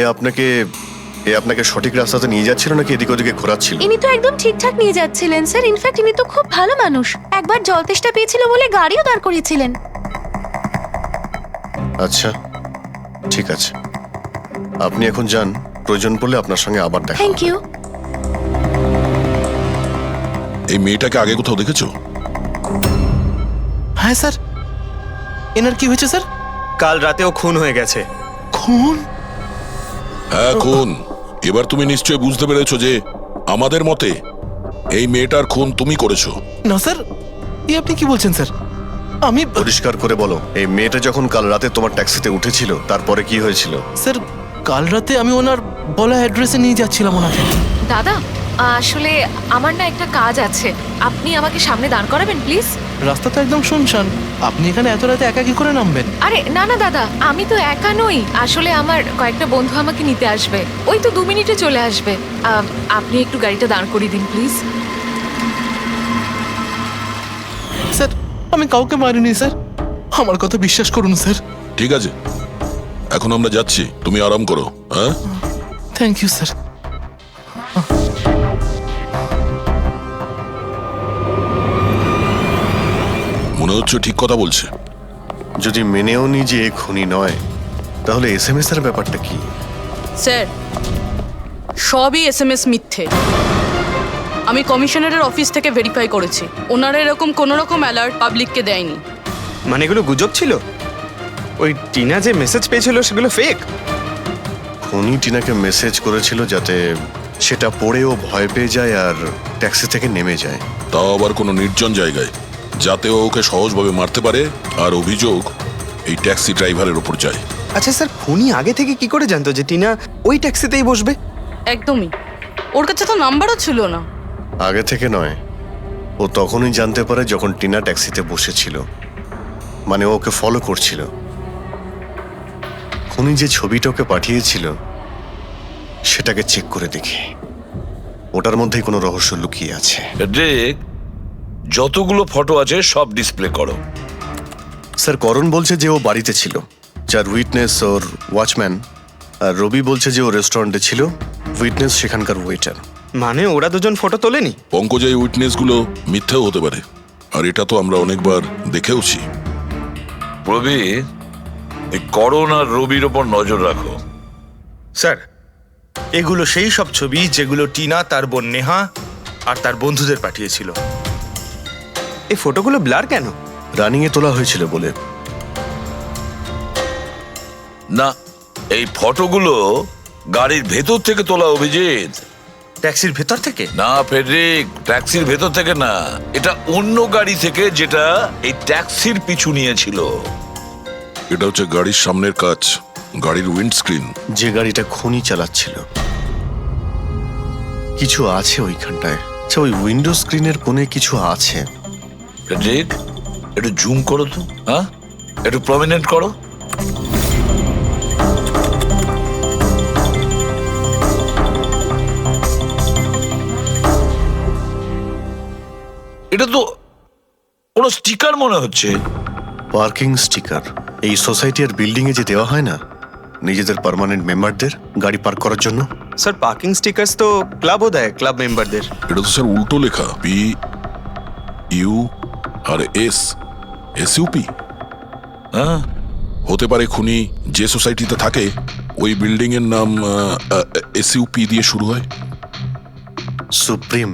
আপনাকে সঠিক রাস্তাতে নিয়ে যাচ্ছিল নাকি এদিক ওদিকে ঘোরাচ্ছিল? ইনি তো একদম ঠিকঠাক নিয়ে যাচ্ছিলেন স্যার। ইনফ্যাক্ট ইনি তো খুব ভালো মানুষ। একবার জল তেষ্টা পেয়েছিল বলে গাড়িও দাঁড় করিয়েছিলেন। আচ্ছা ঠিক আছে, আপনি এখন যান, প্রয়োজন পড়লে আপনার সঙ্গে আবার দেখা থ্যাংক ইউ। এই মেয়েটাকে আগে কোথাও দেখেছো? হ্যাঁ স্যার। এনার কি হয়েছে স্যার? কাল রাতেও খুন হয়ে গেছে। খুন? হ্যাঁ খুন। এবার তুমি নিশ্চয়ই বুঝতে পেরেছো যে আমাদের মতে এই মেয়েটার খুন তুমি করেছো। না স্যার, এই আপনি কি বলছেন স্যার? আমি পরিষ্কার করে বলো, এই মেয়েটা যখন কাল রাতে তোমার ট্যাক্সিতে উঠেছিল তারপরে কি হয়েছিল? স্যার কাল রাতে আমি ওনার বলা অ্যাড্রেসে নিয়ে যাচ্ছিলাম ওনাকে। দাদা আসলে আমার না একটা কাজ আছে, আপনি আমাকে সামনে দাঁড় করাবেন প্লিজ? রাস্তা তো একদম শুনশান, আপনি এখানে এত রাতে একা কি করে নামবেন? আরে না না দাদা, আমি তো একা নই, আসলে আমার কয়েকটা বন্ধু আমাকে নিতে আসবে, ওই তো 2 মিনিটে চলে আসবে। আপনি একটু গাড়িটা দাঁড় করিয়ে দিন প্লিজ। স্যার আমি কাউকে মারিনি স্যার, আমার কথা বিশ্বাস করুন স্যার। ঠিক আছে, এখন আমরা যাচ্ছি, তুমি আরাম করো। হ্যাঁ থ্যাংক ইউ স্যার। মনে হচ্ছে ঠিক কথা বলছে। যদি মেনেও নি যে এ খুনি নয়, তাহলে এসএমএস এর ব্যাপারটা কি? স্যার সবই এসএমএস মিথ্যে। আমি কমিশনারের অফিস থেকে ভেরিফাই করেছি, ওনারা এরকম কোনো রকম অ্যালার্ট পাবলিককে দেয়নি। মানে এগুলো গুজব ছিল? ওই টিনা যে মেসেজ পেয়েছিল সেগুলো ফেক? খুনি টিনাকে মেসেজ করেছিল যাতে সেটা পড়ে ও ভয় পেয়ে যায় আর ট্যাক্সি থেকে নেমে যায়। তাও আবার কোনো নির্জন জায়গায়, যাতে ও ওকে সহজভাবে মারতে পারে আর অভিযোগ এই ট্যাক্সি ড্রাইভারের উপর যায়। আচ্ছা স্যার, খুনি আগে থেকে কি করে জানতো যে টিনা ওই ট্যাক্সিতেই বসবে? একদমই, ওর কাছে তো নাম্বারও ছিল না। আগে থেকে নয়, ও তখনই জানতে পারে যখন টিনা ট্যাক্সিতে বসেছিল, মানে ওকে ফলো করছিল। খুনি যে ছবিটা ওকে পাঠিয়েছিল সেটাকে চেক করে দেখি, ওটার মধ্যেই কোনো রহস্য লুকিয়ে আছে। দেখ, যতগুলো ফটো আছে সব ডিসপ্লে করো। স্যার করণ বলছে যে ও বাড়িতে ছিল, যার উইটনেস ওর ওয়াচম্যান, আর রবি বলছে যে ও রেস্টুরেন্টে ছিল, উইটনেস সেখানকার ওয়েটার। মানে ওরা দুজন ফটো তোলেনি? পঙ্কজ, এই উইটনেস গুলো মিথ্যেও হতে পারে, আর এটা তো আমরা অনেকবার দেখেওছি। রবি, এই করণ আর রবির ওপর নজর রাখো। স্যার, এগুলো সেই সব ছবি যেগুলো টিনা তার বোন নেহা আর তার বন্ধুদের পাঠিয়েছিল। এই ফটোগুলো ব্লার কেন? রানিং এ তোলা হয়েছিল বলে। না, এই ফটোগুলো গাড়ির ভেতর থেকে তোলা। অভিজিৎ, ট্যাক্সির ভেতর থেকে? না ফেডরিক, ট্যাক্সির ভেতর থেকে না, এটা অন্য গাড়ি থেকে যেটা এই ট্যাক্সির পিছু নিয়েছিল। এটা হচ্ছে গাড়ির সামনের কাচ, গাড়ির উইন্ডস্ক্রিন। যে গাড়িটা খুনি চালাচ্ছিল। কিছু আছে ওইখানটায়। আচ্ছা, ওই উইন্ডো স্ক্রিনের কোণে কিছু আছে। ফেডরিক, একটু জুম করো তো, হ্যাঁ একটু প্রমিনেন্ট করো। এটা তো কোনো স্টিকার মনে হচ্ছে। Parking sticker. এই সোসাইটি আর বিল্ডিং এ যে দেওয়া হয় না নিজেদের পার্মানেন্ট মেম্বারদের গাড়ি পার্ক করার জন্য। স্যার পার্কিং স্টিকার্স তো ক্লাবও দেয় ক্লাব মেম্বারদের। এটা তো স্যার উল্টো লেখা, P U R S SUP. হ্যাঁ, হতে পারে খুনি যে সোসাইটিতে থাকে ওই বিল্ডিং এর নাম এসইউপি দিয়ে শুরু হয়। সুপ্রিম,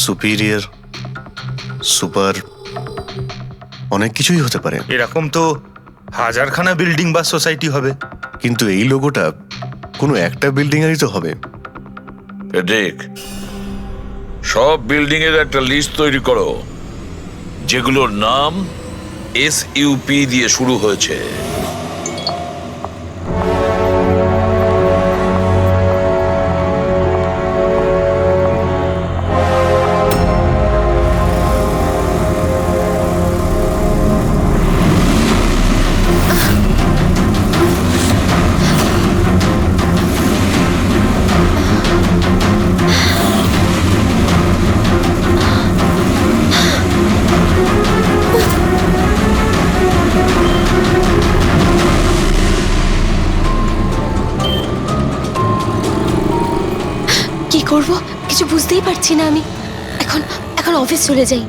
সুপিরিয়র, সুপার, অনেক কিছুই হতে পারে। এরকম তো হাজারখানা বিল্ডিং বা সোসাইটি হবে। কিন্তু এই লোগোটা কোনো একটা বিল্ডিং এরই তো হবে। ফেডরিক, সব বিল্ডিং এর একটা লিস্ট তৈরি করো যেগুলোর নাম এসইউপি দিয়ে শুরু হয়েছে। করব কিছু বুঝতেই পারছি না আমি। এখন এখন অফিস চলে যাই।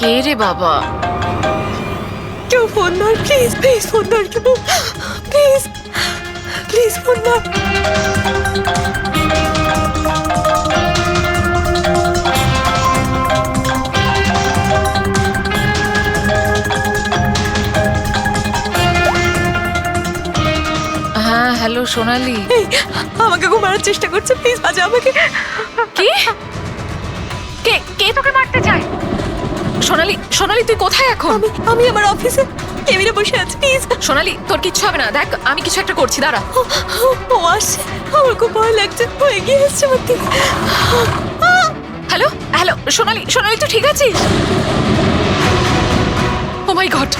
কে রে বাবা? কেউ ফোন ধর প্লিজ, প্লিজ ফোন ধর কেউ, প্লিজ প্লিজ ফোন ধর। হ্যাঁ হ্যালো সোনালি। এই, আমাকে খুব মারার চেষ্টা করছে, প্লিজ বাঁচা আমাকে। কি? কে কে তোকে মারতে চায়? সোনালি, সোনালি তুই কোথায় এখন? আমি আমার অফিসে কেবিনে বসে আছি, প্লিজ। সোনালি তোর কিচ্ছু হবে না, দেখ আমি কিছু একটা করছি, দাঁড়া। ও আসছে, আমার খুব ভয় লাগছে, ও এগিয়ে আসছে আমার দিকে। হ্যালো হ্যালো সোনালি, সোনালি তুই ঠিক আছিস? ও মাই গড,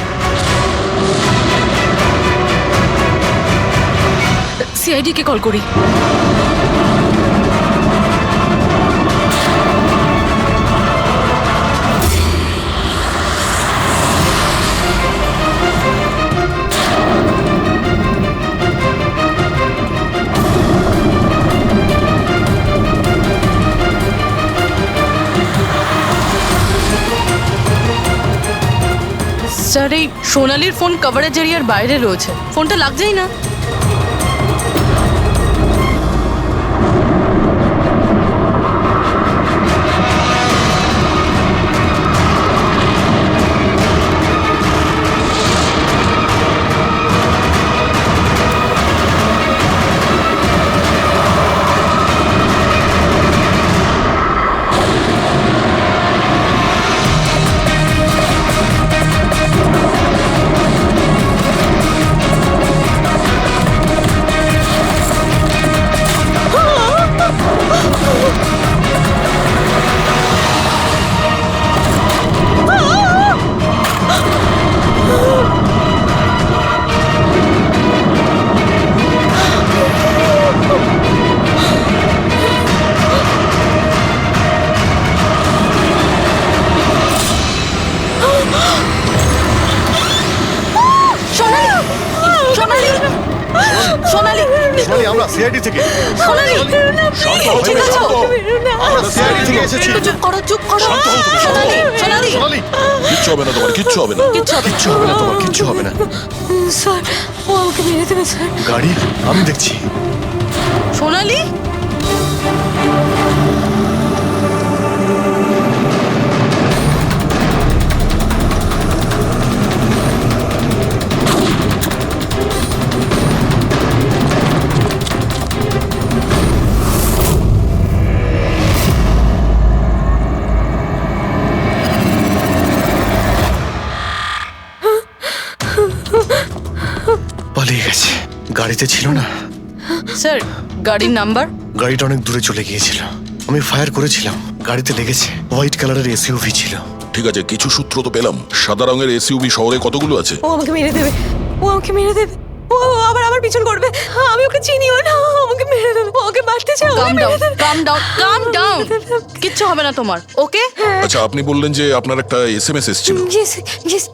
সিআইডি কে কল করি। স্যার এই সোনালির ফোন কভারেজ এরিয়ার বাইরে রয়েছে, ফোনটা লাগছেই না। সোনালি, আমরা সিআইডি থেকে। সোনালি, শান্ত হয়ে যাও। আমরা সিআইডি তুলো। একটু চুপ করো, চুপ করো। সোনালি, সোনালি। কিচ্ছু হবে না তোমার, কিচ্ছু হবে না। কিচ্ছু হবে না। কিচ্ছু হবে না তোমার, কিচ্ছু হবে না। স্যার ও আমাকে মেরে দেবে স্যার। গাড়ি আমি দেখছি। সোনালি, পালিয়ে গেছে। গাড়িতে ছিল না। স্যার গাড়ির নাম্বার? গাড়িটা অনেক দূরে চলে গিয়েছিল। আমি ফায়ার করেছিলাম, গাড়িতে লেগেছে। হোয়াইট কালারের এসইউভি ছিল। ঠিক আছে, কিছু সূত্র তো পেলাম। সাদা রঙের এসইউভি শহরে কতগুলো আছে? ও আমাকে মেরে দেবে, ও আমাকে মেরে দেবে, ও আবার আমার পিছন করবে। আমি ওকে চিনিও না, ও আমাকে মেরে দেবে, ও ওকে মারতে চায়। কাম ডাউন, কাম ডাউন, কাম ডাউন। কিচ্ছু হবে না তোমার, ওকে? আচ্ছা, আপনি বললেন যে আপনার একটা এসএমএস এসেছিল। Yes yes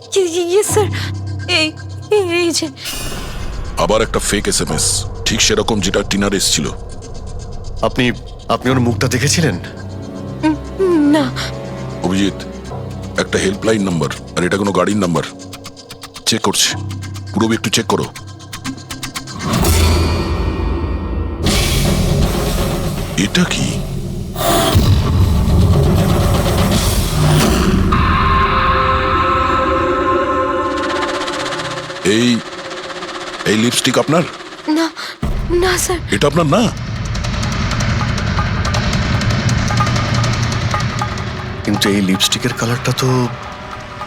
yes sir. এই এই যে আবার একটা ফেক এসএমএস, ঠিক সেরকম যেটা টিনার এসেছিল। আপনি আপনি ওর মুখটা দেখেছিলেন? না। অভিজিৎ, একটা হেল্পলাইন নাম্বার, আর এটা কোনো গাড়ির নাম্বার। চেক করছি, পুরো একটু চেক করো। এটা কি? এই এই লিপস্টিক আপনার? না না স্যার। এটা আপনার না? কিন্তু এই লিপস্টিকের কালারটা তো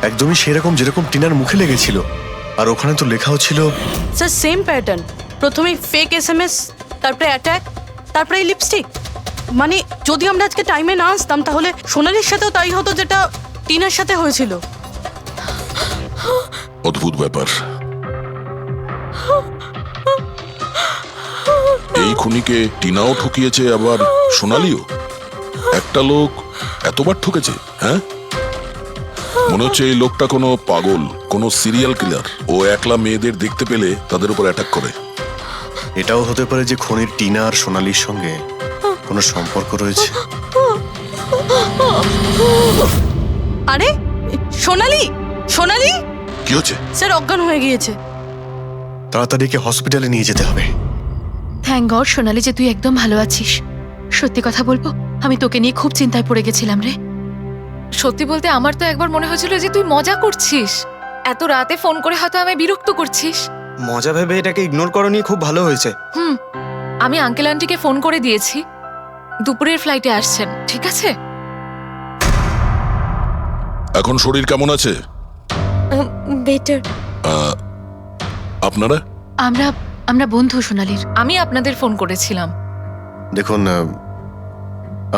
একদমই সেরকম যেরকম টিনার মুখে লেগেছিল। আর ওখানে তো লেখাও ছিল। স্যার সেম প্যাটার্ন, প্রথমে ফেক এসএমএস, তারপরে অ্যাটাক, তারপরে এই লিপস্টিক। মানে যদি আমরা আজকে টাইমে না আসতাম তাহলে সোনালির সাথেও তাই হতো যেটা টিনার সাথে হয়েছিল। অদ্ভুত ব্যাপার। এই খুনিকে টিনাও ঠকিয়েছে, আবার সোনালিও। একটা লোক এতবার ঠকেছে, হ্যাঁ? মনে হচ্ছে এই লোকটা কোনো পাগল, কোনো সিরিয়াল কিলার। ও একলা মেয়েদের দেখতে পেলে তাদের উপর অ্যাটাক করে। এটাও হতে পারে যে খুনির টিনা আর সোনালির সঙ্গে কোনো সম্পর্ক রয়েছে। আরে সোনালি, সোনালি! কি হচ্ছে? স্যার অজ্ঞান হয়ে গিয়েছে। তাড়াতাড়ি একে হসপিটালে নিয়ে যেতে হবে। থ্যাংক গড সোনালি যে তুই একদম ভালো আছিস। সত্যি কথা বলবো, আমি তোকে নিয়ে খুব চিন্তায় পড়ে গেছিলাম রে। সত্যি বলতে আমার তো একবার মনে হয়েছিল যে তুই মজা করছিস, এত রাতে ফোন করে হয়তো আমায় বিরক্ত করছিস। মজা ভেবে এটাকে ইগনোর করনি, খুব ভালো হয়েছে। আমি আঙ্কেল আন্টিকে ফোন করে দিয়েছি, দুপুরের ফ্লাইটে আসছেন, ঠিক আছে? এখন শরীর কেমন আছে? বেটার। আপনারা? আমরা বন্ধু সোনালির। আমি আপনাদের ফোন করেছিলাম। দেখুন,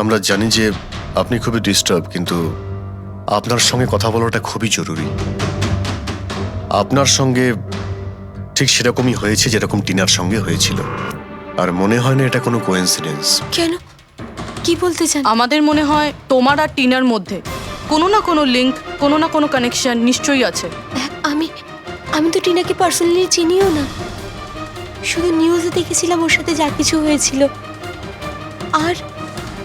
আমরা জানি যে আপনি খুবই ডিস্টার্ব, কিন্তু আপনার সঙ্গে কথা বলাটা খুবই জরুরি। আপনার সঙ্গে ঠিক সেরকমই হয়েছে যেরকম টিনার সঙ্গে হয়েছিল। আর মনে হয় না এটা কোনো কোইন্সিডেন্স। কেন, কি বলতে চান? আমাদের মনে হয় তোমার আর টিনার মধ্যে কোনো না কোনো লিংক, কোনো না কোনো কানেকশন নিশ্চয়ই আছে। আমি তো টিনাকে পার্সোনালি চিনিও না, শুধু নিউজে দেখেছিলাম ওর সাথে যা কিছু হয়েছিল, আর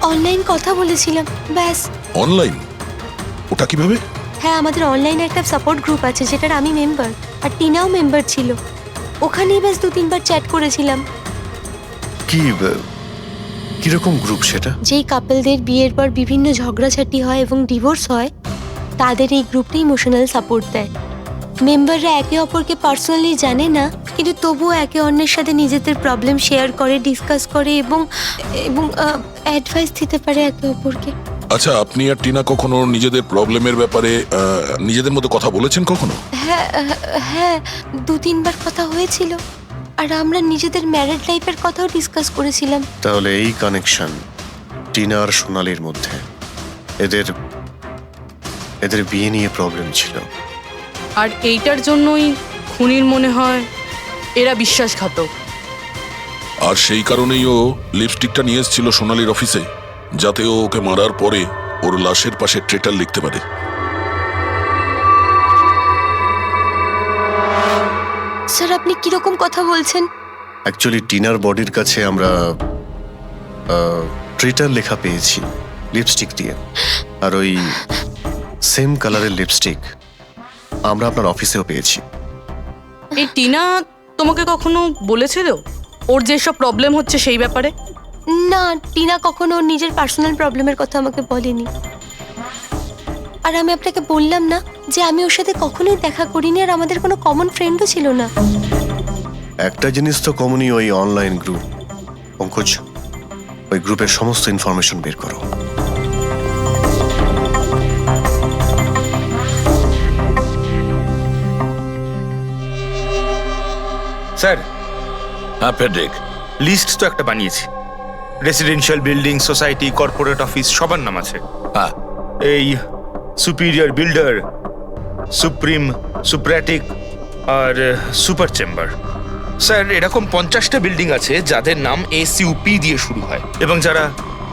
অনলাইন কথা বলেছিলাম, ব্যাস। অনলাইন? ওটা কিভাবে? হ্যাঁ, আমাদের অনলাইনে একটা সাপোর্ট গ্রুপ আছে যেটার আমি মেম্বার, আর টিনাও মেম্বার ছিল। ওখানেই ব্যাস 2-3 বার চ্যাট করেছিলাম। কিরকম গ্রুপ সেটা? যেই কাপলদের বিয়ের পর বিভিন্ন ঝগড়াঝাটি হয় এবং ডিভোর্স হয়, তাদের এই গ্রুপটা ইমোশনাল সাপোর্ট দেয়। মেম্বাররা একে অপরকে পার্সোনালি জানে না, কিন্তু তবুও একে অন্যের সাথে নিজেদের প্রবলেম শেয়ার করে, ডিসকাস করে এবং অ্যাডভাইস দিতে পারে একে অপরকে। আচ্ছা, আপনি আর টিনা কখনো নিজেদের প্রবলেমের ব্যাপারে নিজেদের মধ্যে কথা বলেছেন কখনো? হ্যাঁ, 2-3 বার কথা হয়েছিল, আর আমরা নিজেদের ম্যারিড লাইফের কথাও ডিসকাস করেছিলাম। তাহলে এই কানেকশন টিনা আর সোনালির মধ্যে, এদের বিয়ে নিয়ে প্রবলেম ছিল। আর এইটার জন্যই খুনির মনে হয় এরা বিশ্বাসঘাতক। আর সেই কারণেই ও লিপস্টিকটা নিয়ে এসেছিল সোনালির অফিসে, যাতে ও ওকে মারার পরে ওর লাশের পাশে ট্রেটার লিখতে পারে। স্যার আপনি কিরকম কথা বলছেন? অ্যাকচুয়ালি টিনার বডির কাছে আমরা ট্রেটার লেখা পেয়েছি। লিপস্টিক দিয়ে, আর ওই সেম কালারের লিপস্টিক আমরা আপনার অফিসেও পেয়েছি। এই টিনা তোমাকে কখনো বলেছিল ওর যেসব প্রবলেম হচ্ছে সেই ব্যাপারে? না, টিনা কখনো ওর নিজের পার্সোনাল প্রবলেমের কথা আমাকে বলেনি। আর আমি আপনাকে বললাম না যে আমি ওর সাথে কখনোই দেখা করিনি, আর আমাদের কোনো কমন ফ্রেন্ডও ছিল না। একটা জিনিস তো কমনই, ওই অনলাইন গ্রুপ। পঙ্কজ, ওই গ্রুপের সমস্ত ইনফরমেশন বের করো। স্যার, হ্যাঁ ফেডরিক, লিস্ট তো একটা বানিয়েছি। Residential building, society, corporate office সবার নাম আছে। হ্যাঁ, এই সুপিরিয়র বিল্ডার, সুপ্রিম, সুপ্রাটিক আর সুপার চেম্বার। স্যার, এরকম 50টা বিল্ডিং আছে যাদের নাম SUP দিয়ে শুরু হয় এবং যারা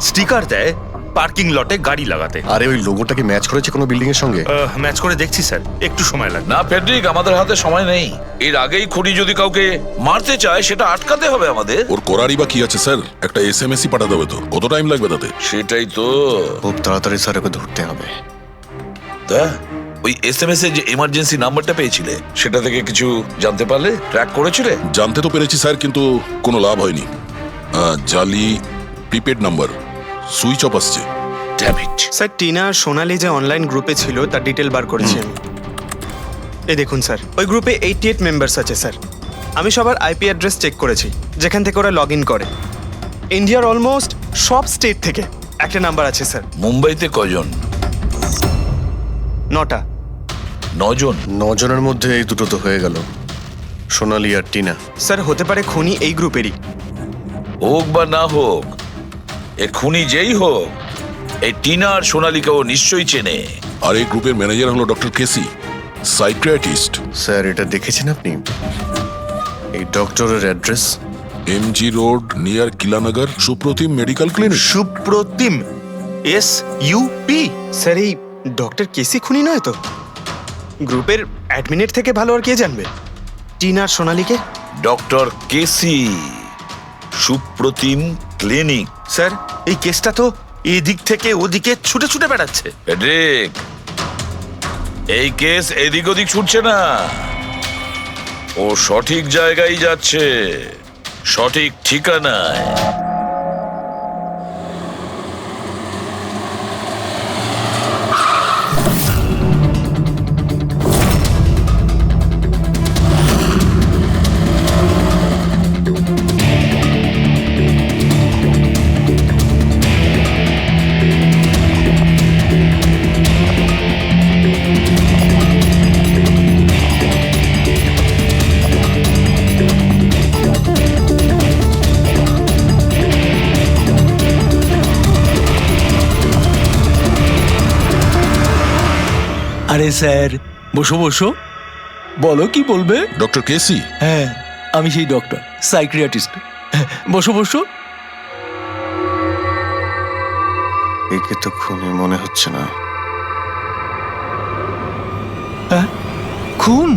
স্টিকার দেয় পার্কিং লটে গাড়ি লাগাতে। আরে ওই লোগোটা কি ম্যাচ করেছে কোনো বিল্ডিং এর সঙ্গে? ম্যাচ করে দেখছি স্যার, একটু সময় লাগবে। না ফেডরিক, আমাদের হাতে সময় নেই। এর আগেই খুনি যদি কাউকে মারতে চায় সেটা আটকাতে হবে আমাদের। ওর করারই বা কি আছে স্যার? একটা SMS পাঠাতে হবে তো, কত টাইম লাগবে তাতে? সেটাই তো, খুব তাড়াতাড়ি স্যার ওকে ধরতে হবে। তা ওই SMS এর যে এমার্জেন্সি নাম্বারটা পেয়েছিলে সেটা থেকে কিছু জানতে পারলে? ট্র্যাক করেছিলে? জানতে তো পেরেছি স্যার, কিন্তু কোনো লাভ হয়নি। জালি প্রিপেড নাম্বার, সুইচ অফ আসছে। Damn it. স্যার, টিনা আর সোনালি যে অনলাইন গ্রুপে ছিল তার ডিটেল বার করেছি আমি। এই দেখুন স্যার, ওই গ্রুপে 88 মেম্বার্স আছে স্যার। আমি সবার IP অ্যাড্রেস চেক করেছি যেখান থেকে ওরা লগ ইন করে। ইন্ডিয়ার অলমোস্ট সব স্টেট থেকে একটা নাম্বার আছে স্যার। মুম্বাইতে কজন? 9টা। 9 জন? 9 জনের মধ্যে এই দুটো তো হয়ে গেল, সোনালি আর টিনা। স্যার, হতে পারে খুনি এই গ্রুপেরই। হোক বা না হোক, এ খুনি যেই হোক, এই টিনা আর সোনালিকেও নিশ্চয়ই চেনে। আর এই গ্রুপের ম্যানেজার হলো ডক্টর কেসি, সাইকিয়াট্রিস্ট। স্যার, এটা দেখেছেন আপনি? এই ডক্টরের address MG road near Kilanagar, Supratim medical clinic. Supratim, SUP। Sir, এই ডক্টর কেসি খুনি নয় তো? গ্রুপের অ্যাডমিনের থেকে ভালো আর কে জানবে টিনা আর সোনালিকে? ডক্টর কেসি, সুপ্রতিম ক্লিনিক। স্যার, এই কেসটা তো এদিক থেকে ওদিকে ছুটে ছুটে বেড়াচ্ছে। ফেডরিক, এই কেস এদিক ওদিক ছুটছে না, ও সঠিক জায়গায় যাচ্ছে, সঠিক ঠিকানায়। আরে স্যার, বসো বসো, বলো কি বলবে? ডক্টর কেসি? হ্যাঁ, আমি সেই ডক্টর, সাইকিয়াট্রিস্ট। বসো বসো। একে তো খুনি মনে হচ্ছে না। হ্যাঁ, খুন?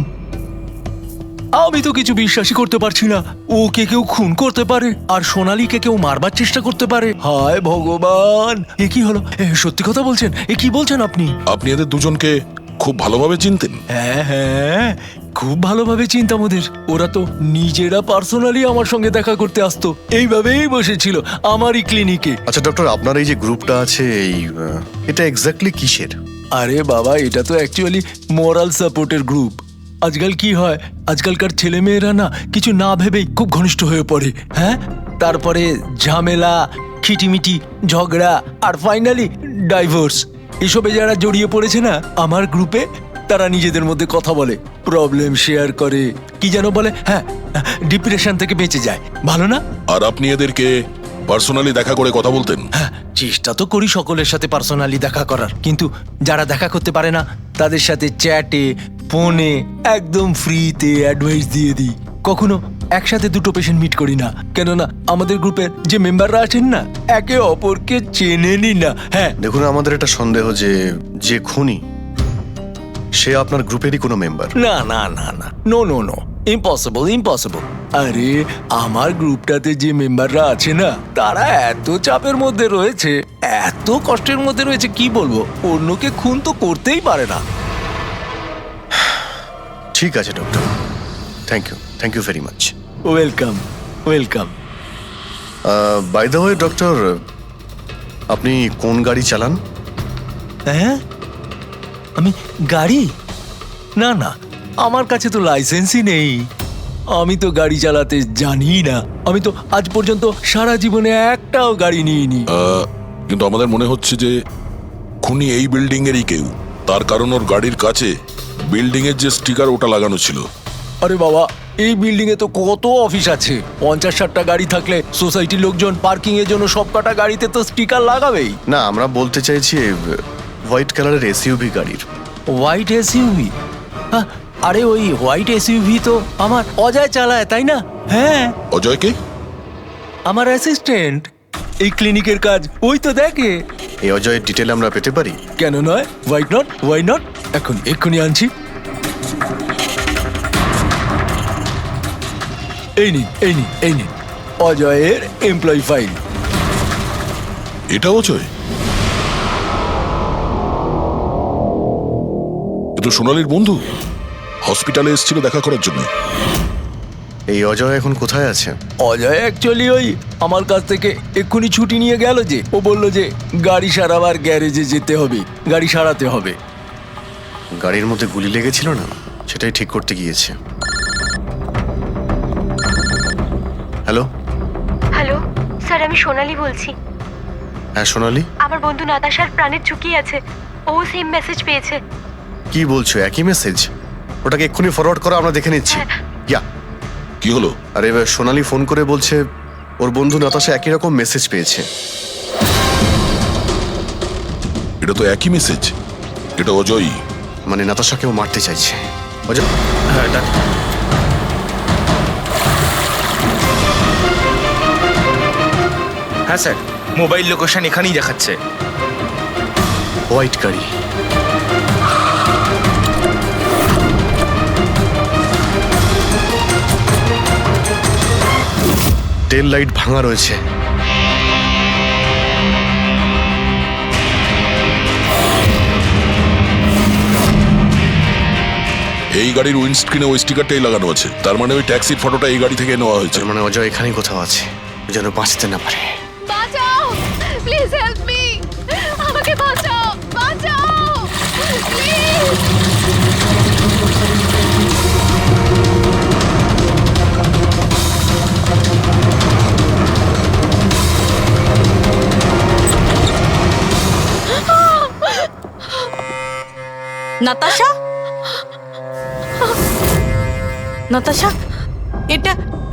আমি তো কিছু বিশ্বাসই করতে পারছি না। ওকে কেউ খুন করতে পারে আর সোনালীকে কেউ মারবার চেষ্টা করতে পারে? হায় ভগবান, এ কি হলো? সত্যি কথা বলছেন? এ কি বলছেন আপনি? আপনি এদের দুজনকে খুব ভালোভাবে চিনতেন? হ্যাঁ হ্যাঁ, খুব ভালোভাবে চিনতাম ওদের। ওরা তো নিজেরা পার্সোনালি আমার সঙ্গে দেখা করতে আসতো, এইভাবেই বসেছিল আমারই ক্লিনিকে। আচ্ছা ডক্টর, আপনার এই যে গ্রুপটা আছে, এটা এক্স্যাক্টলি কিসের? আরে বাবা, এটা তো অ্যাকচুয়ালি মোরাল সাপোর্টের গ্রুপ। আজকাল কি হয়, আজকালকার ছেলে মেয়েরা না কিছু না ভেবেই খুব ঘনিষ্ঠ হয়ে পড়ে। হ্যাঁ, তারপরে ঝামেলা, খিটিমিটি, ঝগড়া আর ফাইনালি ডাইভোর্স। এসবে যারা জড়িয়ে পড়েছে না আমার গ্রুপে, তারা নিজেদের মধ্যে কথা বলে, প্রবলেম শেয়ার করে, কি যেন বলে, হ্যাঁ, ডিপ্রেশন থেকে বেঁচে যায়। ভালো না? আর আপনি এদেরকে পার্সোনালি দেখা করে কথা বলতেন? হ্যাঁ, চেষ্টা তো করি সকলের সাথে পার্সোনালি দেখা করার, কিন্তু যারা দেখা করতে পারে না তাদের সাথে চ্যাটে, ফোনে একদম ফ্রিতে অ্যাডভাইস দিয়ে দিই। কখনো একসাথে দুটো পেশেন্ট মিট করি না, কেননা আমাদের গ্রুপের যে মেম্বাররা আছেন না, একে অপরকে চেনেনি না। হ্যাঁ, দেখুন, আমাদের একটা সন্দেহ যে খুনি সে আপনার গ্রুপেরই কোনো মেম্বার। না না না না, no no no, impossible impossible. আরে আমার গ্রুপটাতে যে মেম্বাররা আছে না, তারা এত চাপের মধ্যে রয়েছে, এত এত কষ্টের মধ্যে রয়েছে কি বলবো, অন্যকে খুন তো করতেই পারে না। ঠিক আছে doctor, thank you very much. Welcome welcome. By the way doctor, আপনি কোন গাড়ি চালান? হ্যাঁ, আমি গাড়ি? না না, আমার কাছে তো লাইসেন্সই নেই। আমি তো গাড়ি চালাতে জানি না। আমি তো আজ পর্যন্ত সারা জীবনে একটাও গাড়ি নিইনি। কিন্তু আমাদের মনে হচ্ছে যে খুনি এই বিল্ডিং এরই কেউ, তার কারণ ওর গাড়ির কাছে বিল্ডিং এর যে স্টিকার ওটা লাগানো ছিল। আরে বাবা, এই বিল্ডিং এ তো কত অফিস আছে, 50-60টা গাড়ি থাকলে সোসাইটির লোকজন পার্কিং এর জন্য সব কটা গাড়িতে তো স্টিকার লাগাবেই। না, আমরা বলতে চাইছি হোয়াইট কালারের এসইউভি গাড়ির। White SUV? আরে ওই হোয়াইট এসইউভি তো আমার অজয় চালায়, তাই না? হ্যাঁ। অজয় কে? আমার অ্যাসিস্ট্যান্ট, এই ক্লিনিকের কাজ ওই তো দেখে। এই অজয়ের ডিটেল আমরা পেতে পারি? কেন নয়, ওয়াই নট। এক্ষুনি আনছি। এই নিন অজয়ের এমপ্লয়ি ফাইল। এটা অজয়? এ তো সোনালীর বন্ধু, হসপিটালে এসেছিল দেখা করার জন্য। এই অজয় এখন কোথায় আছে? অজয় অ্যাকচুয়ালি ওই আমার কাছ থেকে এক্ষুনি ছুটি নিয়ে গেল, যে ও বললো যে গাড়ি সারাবার গ্যারেজে যেতে হবে, গাড়ি সারাতে হবে। গাড়ির মধ্যে গুলি লেগেছিল না, সেটাই ঠিক করতে গিয়েছে। হ্যালো হ্যালো স্যার, আমি সোনালি বলছি। হ্যাঁ সোনালি, আমার বন্ধু নাতাশার প্রাণের ঝুঁকি আছে, ও সেম মেসেজ পেয়েছে। কি বলছো? একই মেসেজ? ওটাকে এক্ষুনি ফরওয়ার্ড করো, আমরা দেখে নিচ্ছি। ইয়া, কি হলো? আরে সোনালি ফোন করে বলছে ওর বন্ধু নাতাশা একই রকম মেসেজ পেয়েছে। এটা তো একই মেসেজ, এটা অজয়ই। মানে নাতাশাকেও মারতে চাইছে। অজয়, হ্যাঁ স্যার, মোবাইল লোকেশন এখানেই দেখাচ্ছে। হোয়াইট গাড়ি। টেল লাইট ভাঙা রয়েছে। এই গাড়ির উইন্ডস্ক্রিনে ওই স্টিকারটাই লাগানো আছে, তার মানে ওই ট্যাক্সির ফটোটা এই গাড়ি থেকে নেওয়া হয়েছে। মানে অজয় এখানেই কোথাও আছে, যেন বাঁচতে না পারে। বাঁচাও, প্লিজ হেল্প মি, আমাকে বাঁচাও, প্লিজ। নাতাশা,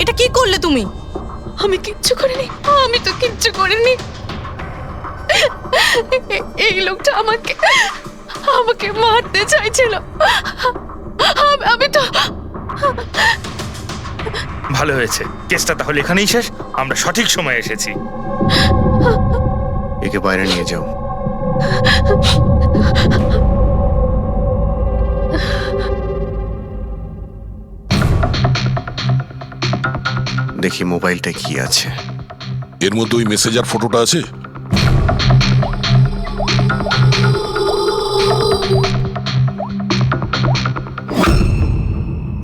এটা কি করলে তুমি? আমি কিচ্ছু করিনি, আমি তো কিচ্ছু করিনি। এই লোকটা আমাকে মারতে চাইছিল। আমি তো। ভালো হয়েছে, কেসটা তাহলে এখানেই শেষ। আমরা সঠিক সময়ে এসেছি। একে বাইরে নিয়ে যাও। দেখি মোবাইলটা কি আছে। এর মধ্যে ওই মেসেজ আর ফটোটা আছে?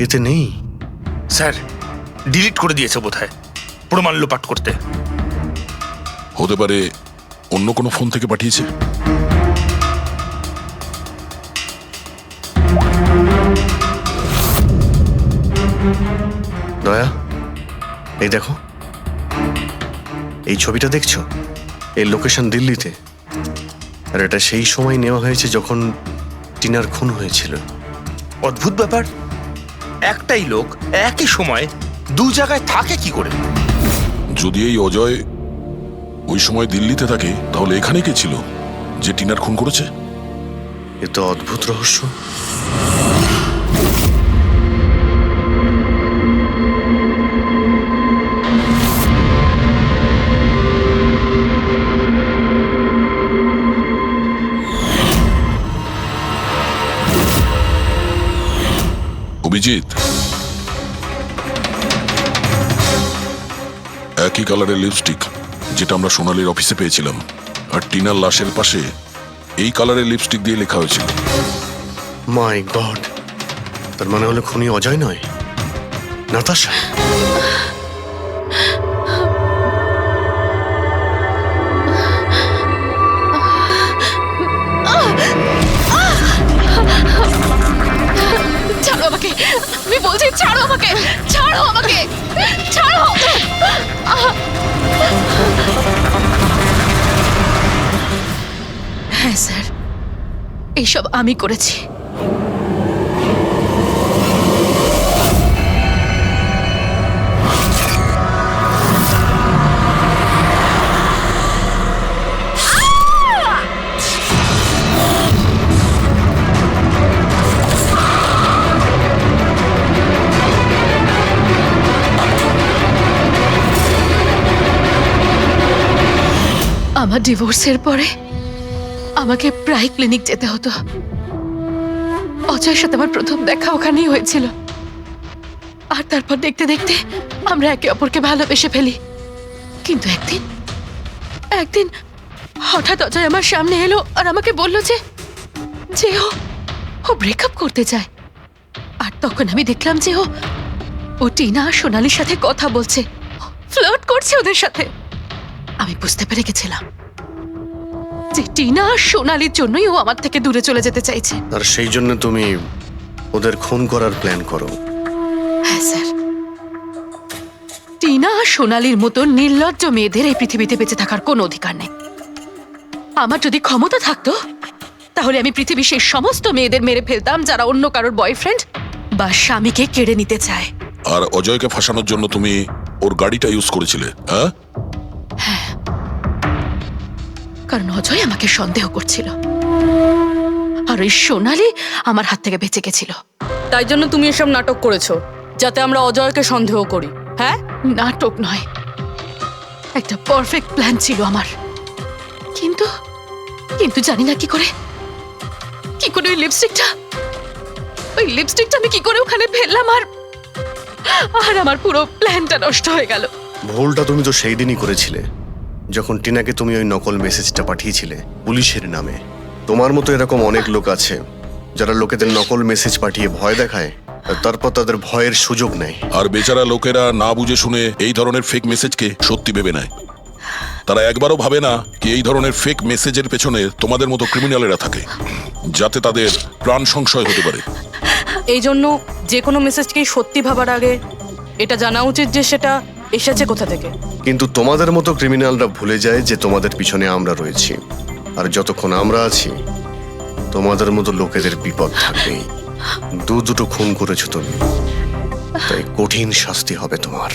এতে নেই স্যার, ডিলিট করে দিয়েছে বোধহয়, প্রমাণ লোপাট করতে। হতে পারে অন্য কোনো ফোন থেকে পাঠিয়েছে। দয়া, এই দেখো, এই ছবিটা দেখছো? এর লোকেশন দিল্লিতে, আর এটা সেই সময় নেওয়া হয়েছে যখন টিনার খুন হয়েছিল। অদ্ভুত ব্যাপার, একটাই লোক একই সময় দু জায়গায় থাকে কি করে? যদি এই অজয় ওই সময় দিল্লিতে থাকে, তাহলে এখানে কে ছিল যে টিনার খুন করেছে? এ তো অদ্ভুত রহস্য। অভিজিৎ, একই কালারের লিপস্টিক যেটা আমরা সোনালীর অফিসে পেয়েছিলাম, আর টিনার লাশের পাশে এই কালারের লিপস্টিক দিয়ে লেখা হয়েছিল। মাই গড, তার মানে হলো খুনি অজয় নয়, নাতাশা। ছাড়ো আমাকে, আমি বলছি ছাড়ো আমাকে, ছাড়ো আমাকে, ছাড়ো। হ্যাঁ স্যার, এইসব আমি করেছি। আমার ডিভোর্সের পরে আমাকে প্রায় ক্লিনিক যেতে হতো। অজয়ের সাথে আমার প্রথম দেখা ওখানেই হয়েছিল, আর তারপর দেখতে দেখতে আমরা একে অপরকে ভালোবেসে ফেলি। কিন্তু একদিন হঠাৎ অজয় আমার সামনে এলো আর আমাকে বলল যে ও ব্রেকআপ করতে চায়। আর তখন আমি দেখলাম যে ও টিনা আর সোনালির সাথে কথা বলছে, ফ্লার্ট করছে ওদের সাথে। আমি বুঝতে পেরে গেছিলাম যে টিনা আর সোনালির জন্যই ও আমার থেকে দূরে চলে যেতে চাইছে। আর সেই জন্য তুমি ওদের খুন করার প্ল্যান করো? হ্যাঁ স্যার, টিনা আর সোনালির মতো নির্লজ্জ মেয়েদের এই পৃথিবীতে বেঁচে থাকার কোনো অধিকার নেই। আমার যদি ক্ষমতা থাকতো তাহলে আমি পৃথিবীর সেই সমস্ত মেয়েদের মেরে ফেলতাম যারা অন্য কারোর বয়ফ্রেন্ড বা স্বামীকে কেড়ে নিতে চায়। আর অজয়কে ফাঁসানোর জন্য তুমি ওর গাড়িটা ইউজ করেছিলে? হ্যাঁ, কারণ অজয় আমাকে সন্দেহ করছিল আর ওই সোনালি আমার হাত থেকে বেঁচে গেছিল। তাই জন্য তুমি এসব নাটক করেছো যাতে আমরা অজয়কে সন্দেহ করি? হ্যাঁ, নাটক নয়, একটা পারফেক্ট প্ল্যান ছিল আমার। কিন্তু কিন্তু জানি না কি করে ওই লিপস্টিকটা আমি কি করে ওখানে ফেললাম, আর আমার পুরো প্ল্যানটা নষ্ট হয়ে গেল। ভুলটা তুমি তো সেই দিনই করেছিলে যখন টিনাকে তুমি ওই নকল মেসেজটা পাঠিয়েছিলে পুলিশের নামে। তোমার মতো এরকম অনেক লোক আছে যারা লোকেদের নকল মেসেজ পাঠিয়ে ভয় দেখায়, আর তারপর তাদের ভয়ের সুযোগ নেয়। আর বেচারা লোকেরা না বুঝে শুনে এই ধরনের ফেক মেসেজকে সত্যি ভেবে নেয়। তারা একবারও ভাবে না কি এই ধরনের ফেক মেসেজের পেছনে তোমাদের মতো ক্রিমিনালেরা থাকে, যাতে তাদের প্রাণ সংশয় হতে পারে। এই জন্য যে কোনো মেসেজকেই সত্যি ভাবার আগে এটা জানা উচিত যে সেটা এসেছে কোথা থেকে। কিন্তু তোমাদের মতো ক্রিমিনালরা ভুলে যায় যে তোমাদের পিছনে আমরা রয়েছি, আর যতক্ষণ আমরা আছি তোমাদের মতো লোকেদের বিপদ থাকবেই। দুটো খুন করেছো তুমি, তাই কঠিন শাস্তি হবে তোমার।